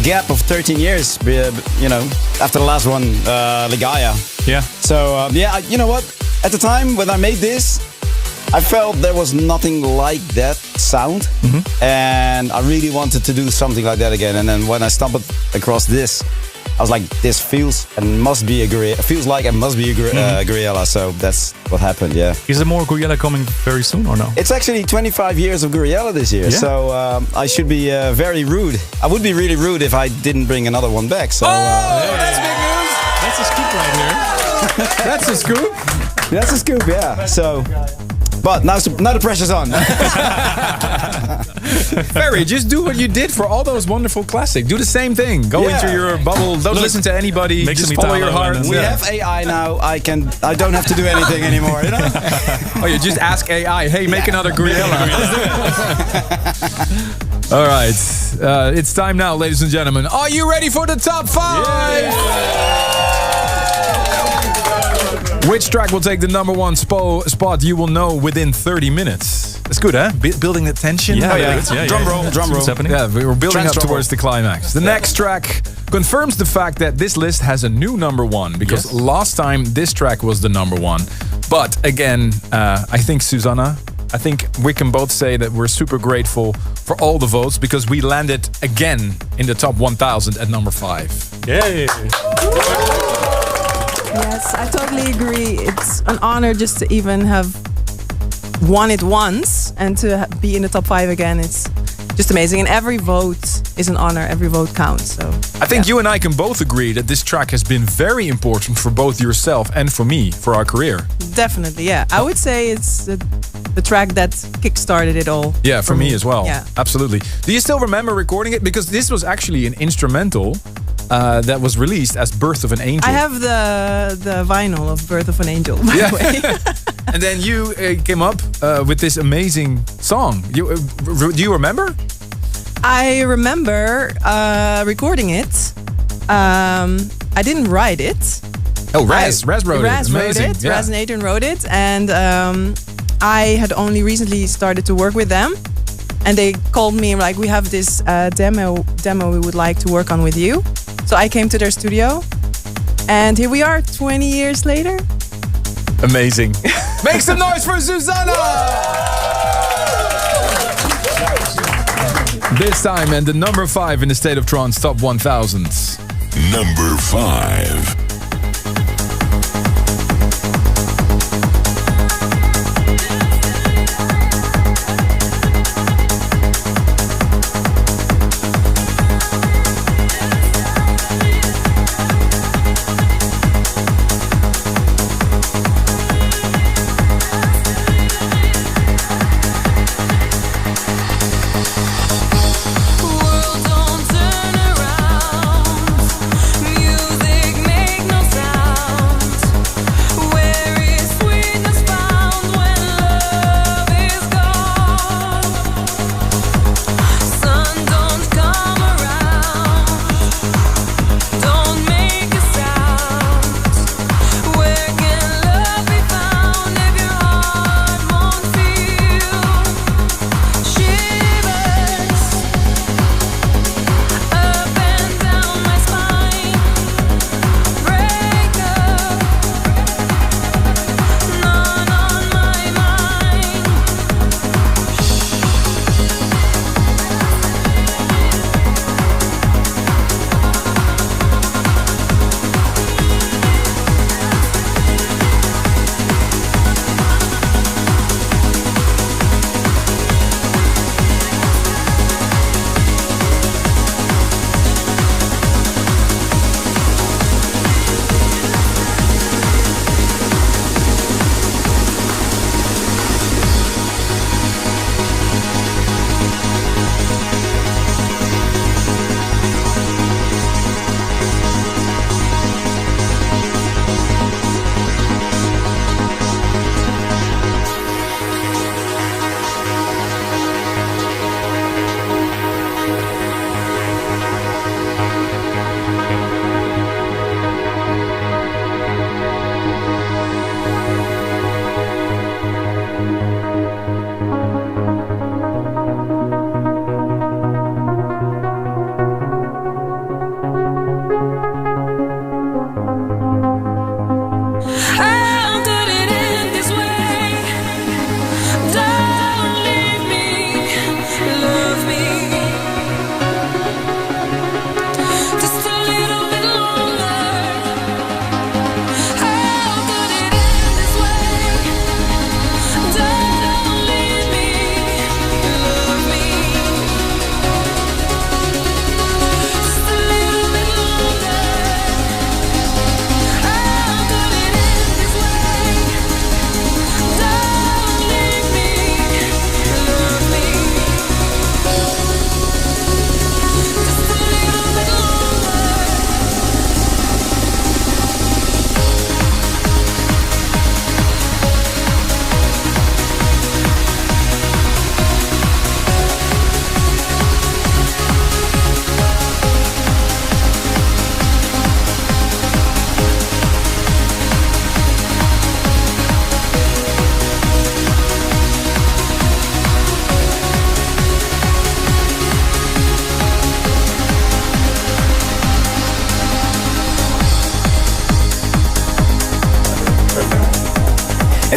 gap of 13 years, after the last one, Ligaya. Yeah. So, you know what? At the time when I made this, I felt there was nothing like that sound, and I really wanted to do something like that again. And then when I stumbled across this, I was like, this feels and must be a Guriella. Feels like it must be a Guriella. So that's what happened. Yeah. Is there more Guriella coming very soon or no? It's actually 25 years of Guriella this year. Yeah. So I should be very rude. I would be really rude if I didn't bring another one back. So that's big news. That's a scoop right here. That's a scoop. That's a scoop. Yeah. So. But now the pressure's on. Ferry, just do what you did for all those wonderful classics. Do the same thing. Go into your bubble. Don't listen to anybody. Just follow your heart. We have AI now. I don't have to do anything anymore. You know? Oh, you just ask AI. Hey, make another Guriella. All right, it's time now, ladies and gentlemen. Are you ready for the top 5? Which track will take the number 1 spot? You will know within 30 minutes. That's good, huh? Building the tension. Yeah. Drum roll. What's happening? Yeah, we're building up towards the climax. The next track confirms the fact that this list has a new number 1, because last time this track was the number 1. But again, I think Susanna, I think we can both say that we're super grateful for all the votes, because we landed again in the top 1000 at number 5. Yay! Yes, I totally agree. It's an honor just to even have won it once and to be in the top 5 again. It's just amazing. And every vote is an honor. Every vote counts. So I think you and I can both agree that this track has been very important for both yourself and for me, for our career. Definitely, yeah. I would say it's the track that kickstarted it all. Yeah, for me as well. Yeah. Absolutely. Do you still remember recording it? Because this was actually an instrumental that was released as Birth of an Angel. I have the vinyl of Birth of an Angel, by the way. And then you came up with this amazing song. Do you remember? I remember recording it. I didn't write it. Oh, Raz wrote it. Raz wrote it. Yeah. Raz and Adrian wrote it. And I had only recently started to work with them. And they called me like, we have this demo we would like to work on with you. So I came to their studio. And here we are 20 years later. Amazing. Make some noise for Susanna! This time and the number 5 in the State of Trance Top 1000. Number 5. World don't turn around. Music makes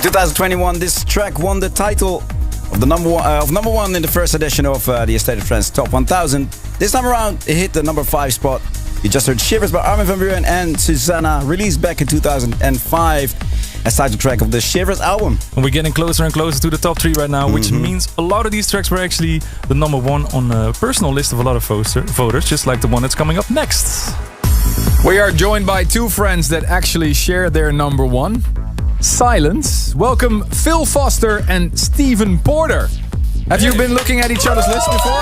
2021, this track won the title of the number one in the first edition of the State of Trance Top 1000. This time around, it hit the number 5 spot. You just heard Shivers by Armin van Buuren and Susanna, released back in 2005 as title track of the Shivers album. And we're getting closer and closer to the top 3 right now, which means a lot of these tracks were actually the number 1 on a personal list of a lot of voters, just like the one that's coming up next. We are joined by two friends that actually share their number 1. Silence. Welcome Phil Foster and Stephen Porter. Have you been looking at each other's list before?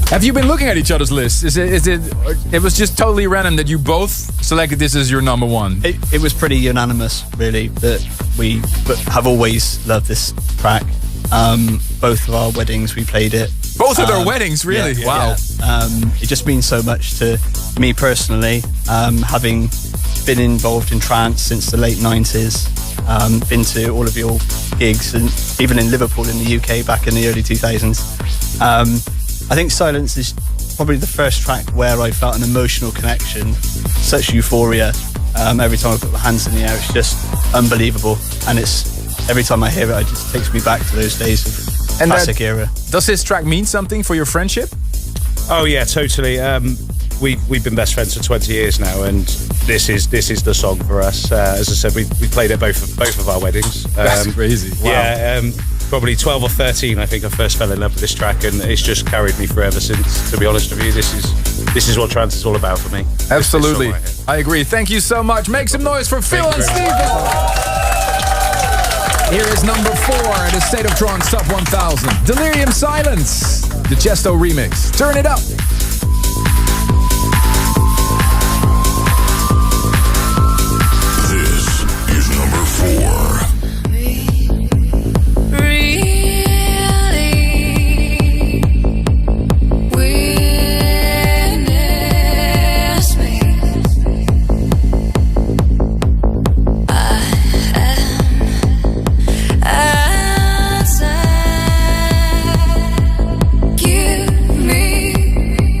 Have you been looking at each other's lists? It was just totally random that you both selected this as your number 1? It was pretty unanimous, really, that we have always loved this track. Both of our weddings, we played it. Both of their weddings, really? Yeah, wow. Yeah. It just means so much to me personally, having been involved in trance since the late 90s, been to all of your gigs, and even in Liverpool in the UK back in the early 2000s. I think Silence is probably the first track where I felt an emotional connection, such euphoria. Every time I put my hands in the air, it's just unbelievable. And every time I hear it, it just takes me back to those days of classic era. Does this track mean something for your friendship? Oh yeah, totally. We've been best friends for 20 years now, and this is the song for us. As I said, we played at both of our weddings. That's crazy. Wow. Yeah, probably 12 or 13. I think I first fell in love with this track, and it's just carried me forever since. To be honest with you, this is what trance is all about for me. Absolutely, I agree. Thank you so much. Make some noise for Phil and Stephen. Here is number 4 at the State of Trance Top 1000. Delirium Silence, the Chesto remix. Turn it up. This is number 4. Give me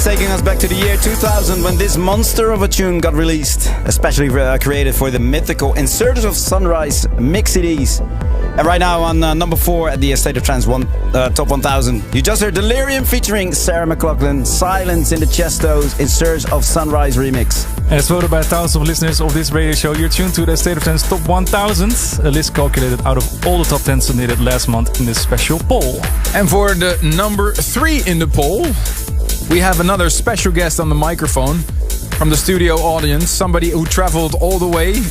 taking us back to the year 2000 when this monster of a tune got released, especially created for the mythical Insurgents of Sunrise mix CDs. And right now on number 4 at the State of Trance Top 1000, you just heard Delirium featuring Sarah McLachlan, Silence in the Chestos, Insurgents of Sunrise remix. As voted by thousands of listeners of this radio show, you're tuned to the State of Trance Top 1000, a list calculated out of all the top 10 submitted last month in this special poll. And for the number 3 in the poll, we have another special guest on the microphone from the studio audience, somebody who traveled all the way.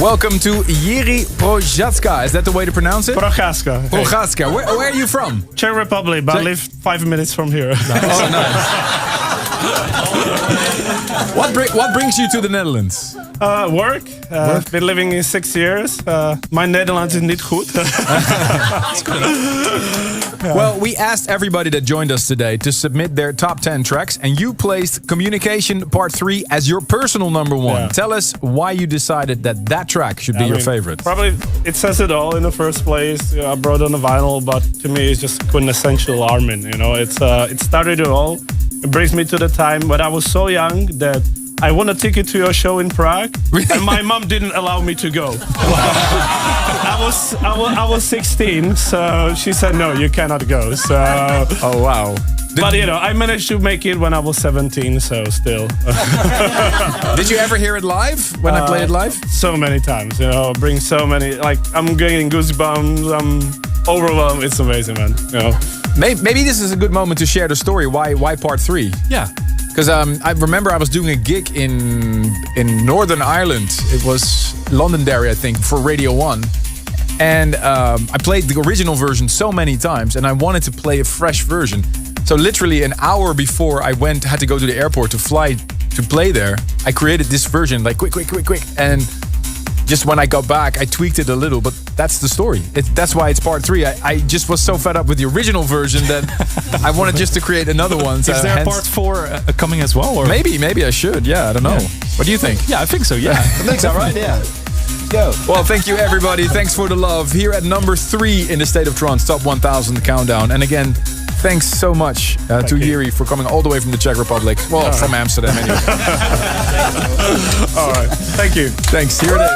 Welcome to Jiří Procházka. Is that the way to pronounce it? Procházka. Hey. Procházka. Where are you from? Czech Republic, but I live 5 minutes from here. Oh, nice. What brings you to the Netherlands? Work. I've been living here 6 years. My Netherlands is niet goed. Well, we asked everybody that joined us today to submit their top 10 tracks, and you placed Communication Part 3 as your personal number 1. Yeah. Tell us why you decided that track should be your favorite. Probably it says it all in the first place. I brought on the vinyl, but to me it's just quintessential Armin. You know, it started it all. It brings me to the time when I was so young that I won a ticket to your show in Prague, and my mom didn't allow me to go. I was 16, so she said no, you cannot go. So, oh wow! But you know, I managed to make it when I was 17, so still. Did you ever hear it live when I played it live? So many times, you know, bring so many. Like I'm getting goosebumps. I'm overwhelmed. It's amazing, man. You know. Maybe this is a good moment to share the story. Why Part 3? Yeah. Because I remember I was doing a gig in Northern Ireland. It was Londonderry, I think, for Radio 1. And I played the original version so many times, and I wanted to play a fresh version. So literally an hour before I had to go to the airport to fly to play there, I created this version, like quick. And just when I got back, I tweaked it a little, but that's the story. That's why it's Part 3. I just was so fed up with the original version that I wanted just to create another one. Is there a Part 4 coming as well? Or? Maybe I should. Yeah, I don't know. Yeah. What do you think? Yeah, I think so. Yeah, I think so. Right? Yeah. Go. Well, thank you everybody. Thanks for the love. Here at number 3 in the State of Trance Top 1000 Countdown. And again, thanks so much to Jiří for coming all the way from the Czech Republic. Well, from Amsterdam anyway. All right. Thank you. Thanks. Here it is.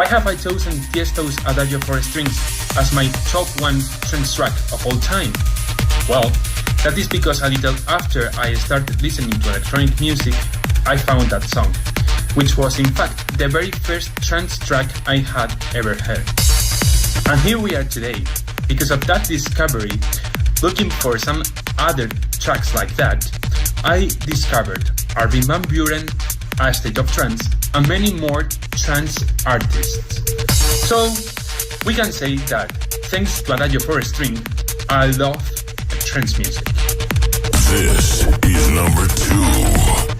Why have I chosen Tiesto's Adagio for Strings as my top 1 trance track of all time? Well, that is because a little after I started listening to electronic music, I found that song, which was in fact the very first trance track I had ever heard. And here we are today, because of that discovery. Looking for some other tracks like that, I discovered Armin van Buuren, A State of Trance, and many more trance artists. So, we can say that, thanks to Adagio for a String, I love trance music. This is number 2.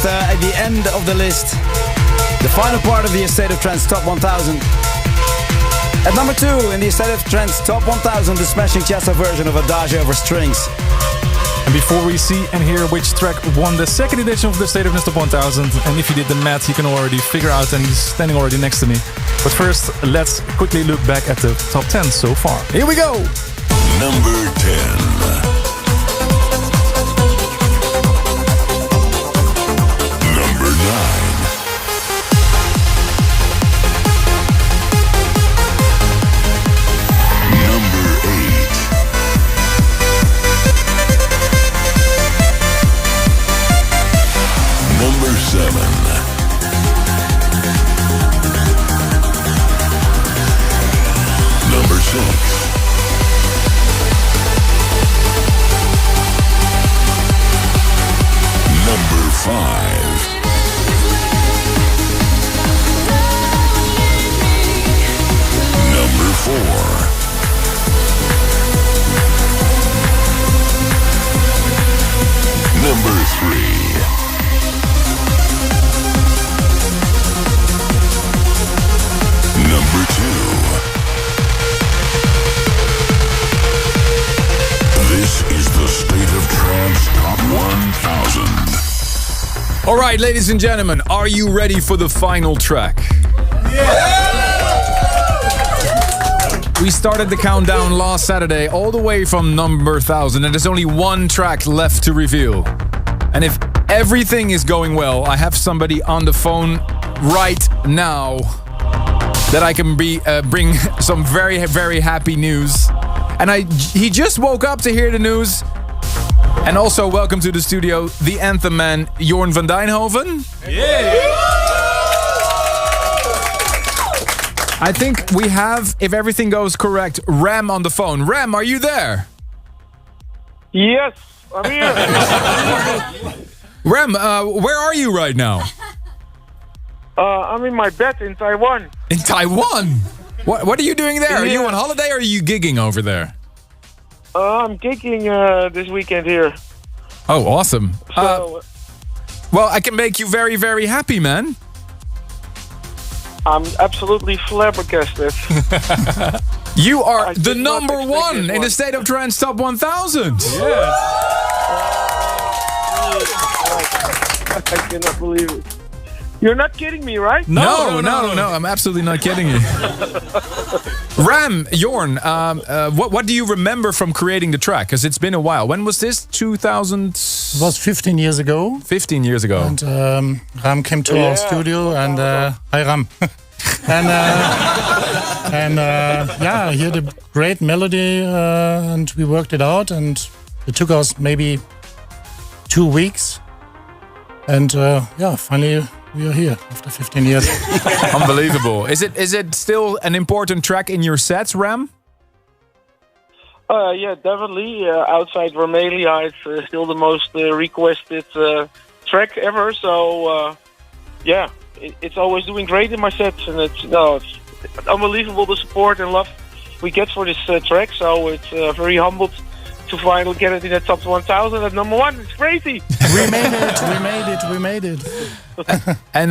almost at the end of the list. The final part of the State of Trance Top 1000. At number 2 in the State of Trance Top 1000, the smashing Chesto version of Adagio over strings. And before we see and hear which track won the second edition of the State of Trance Top 1000, and if you did the math, you can already figure out, and he's standing already next to me. But first, let's quickly look back at the top 10 so far. Here we go! Number 10. All right, ladies and gentlemen, are you ready for the final track? We started the countdown last Saturday all the way from number 1000, and there's only one track left to reveal. And if everything is going well, I have somebody on the phone right now that I can bring some very, very happy news. And he just woke up to hear the news. And also, welcome to the studio, the anthem man, Jorn van Dijnhoven. Yeah! I think we have, if everything goes correct, Ram on the phone. Ram, are you there? Yes, I'm here. Ram, where are you right now? I'm in my bed in Taiwan. In Taiwan? What are you doing there? Are you on holiday or are you gigging over there? I'm gigging this weekend here. Oh, awesome. So, well, I can make you very, very happy, man. I'm absolutely flabbergasted. You are the number one in the State of Trance Top 1000. Yes. I cannot believe it. You're not kidding me, right? No, I'm absolutely not kidding you. Ram, Jorn, what do you remember from creating the track? Because it's been a while. When was this? 2000? It was 15 years ago. 15 years ago. And Ram came to our studio and hi Ram. and he had a great melody and we worked it out, and it took us maybe 2 weeks. And finally we are here after 15 years. Unbelievable. Is it still an important track in your sets, Ram? Yeah, definitely. Outside Romania, it's still the most requested track ever. So, it's always doing great in my sets, and it's unbelievable the support and love we get for this track. So it's very humbled to finally get it in the top 1000 at number 1. It's crazy. We made it. And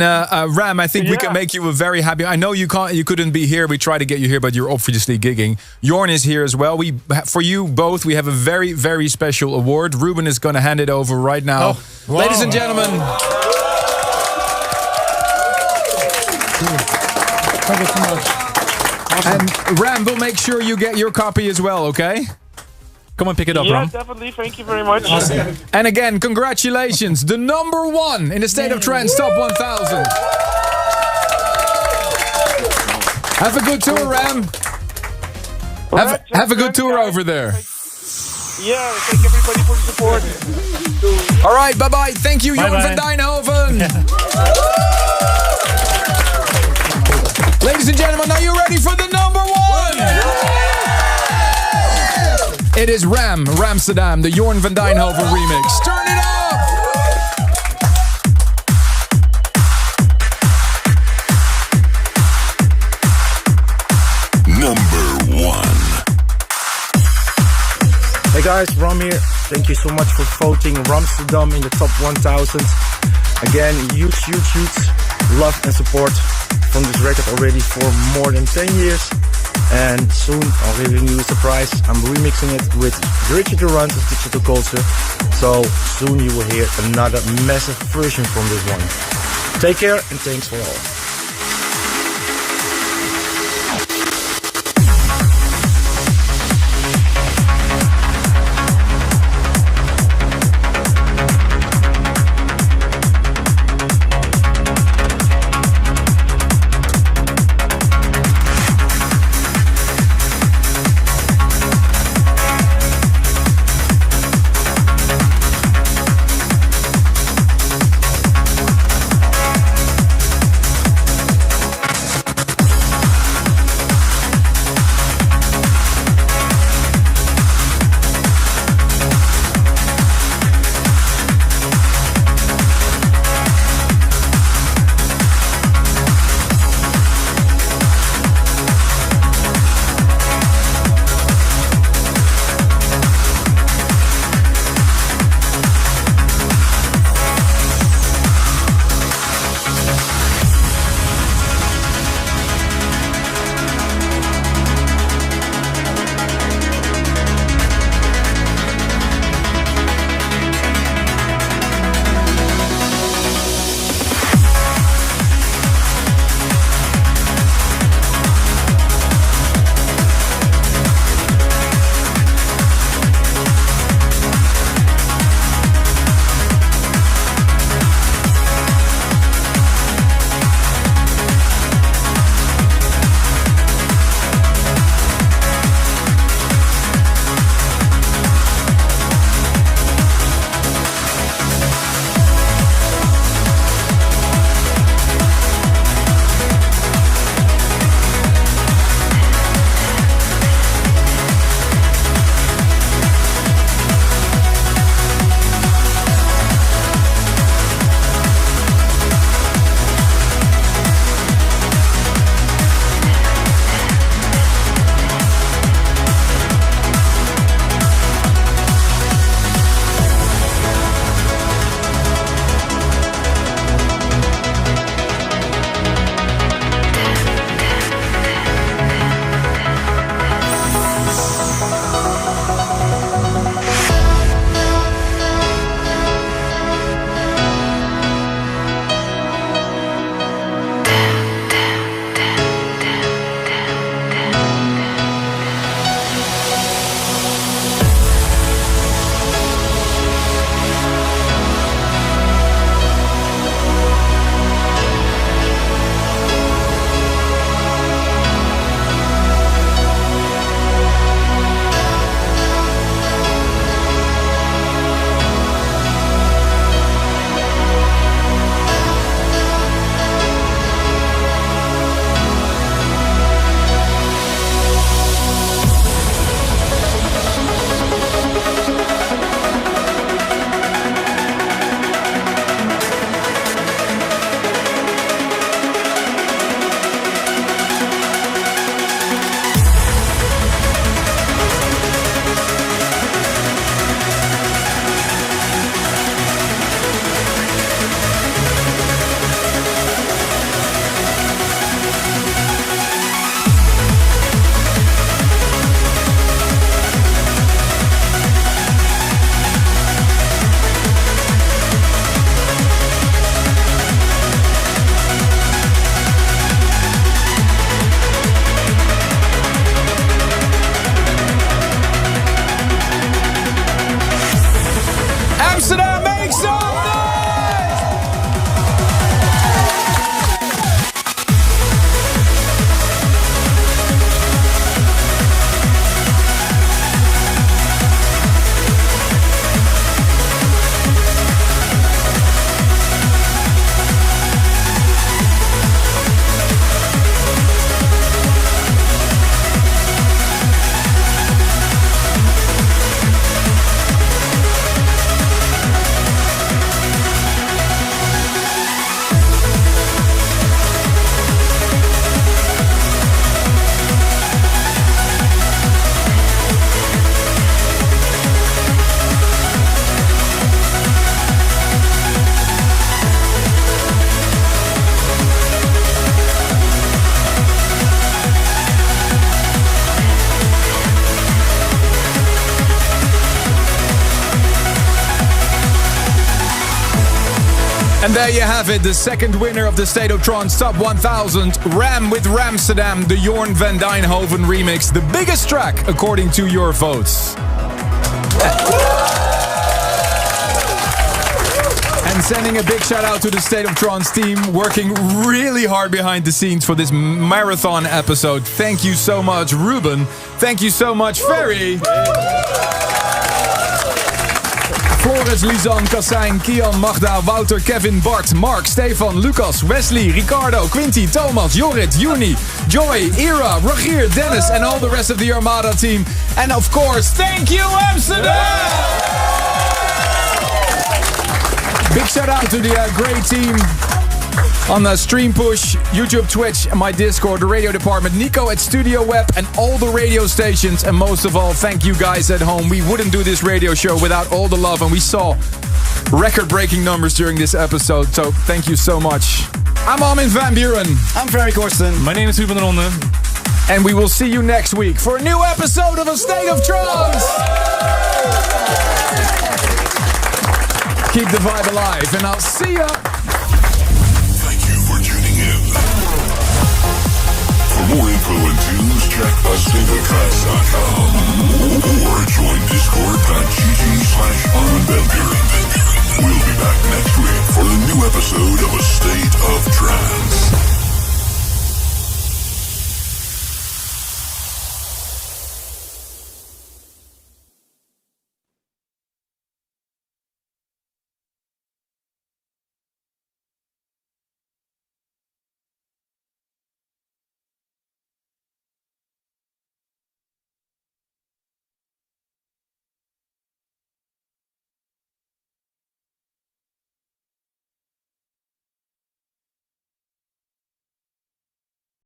Ram, I think we can make you a very happy. I know you couldn't be here. We tried to get you here, but you're obviously gigging. Jorn is here as well. For you both, we have a very, very special award. Ruben is going to hand it over right now. Oh, wow. Ladies and gentlemen. Thank you so much. Awesome. And Ram, we'll make sure you get your copy as well, okay? Come and pick it up, Yeah, Ram. definitely. Thank you very much. Awesome. And again, congratulations. The number 1 in the State of Trance Top 1000. Have a good tour, Ram. Have a good tour over there. Yeah, thank everybody for the support. All right, bye-bye. Thank you, Jorn van Dijnhoven. Ladies and gentlemen, are you ready for the number 1? It is Ramsterdam, the Jorn van Dijnhoven remix. Turn it up! Number 1. They guys, Rom here. Thank you so much for voting Ramsterdam in the top 1000. Again, huge love and support from this record already for more than 10 years. And soon I'll give you a surprise. I'm remixing it with Richard Durant of Digital Culture. So soon you will hear another massive version from this one. Take care and thanks for all. And there you have it, the second winner of the State of Trance Top 1000, Ram with Ramsterdam, the Jorn van Dijnhoven remix, the biggest track according to your votes. And sending a big shout out to the State of Trance team, working really hard behind the scenes for this marathon episode. Thank you so much, Ruben. Thank you so much, Ferry. Floris, Lisanne, Kassijn, Kian, Magda, Wouter, Kevin, Bart, Mark, Stefan, Lucas, Wesley, Ricardo, Quinty, Thomas, Jorrit, Juni, Joy, Ira, Rogier, Dennis, and all the rest of the Armada team. And of course, thank you, Amsterdam! Big shout out to the great team on the Stream Push, YouTube, Twitch, and my Discord, the radio department, Nico at Studio Web, and all the radio stations. And most of all, thank you guys at home. We wouldn't do this radio show without all the love, and we saw record-breaking numbers during this episode, so thank you so much. I'm Armin van Buren. I'm Ferry Corsten. My name is Ruben Ronde. And we will see you next week for a new episode of A State of Trance. Keep the vibe alive, and I'll see ya. Thank you for tuning in. For more info and tunes, check ASOT.com.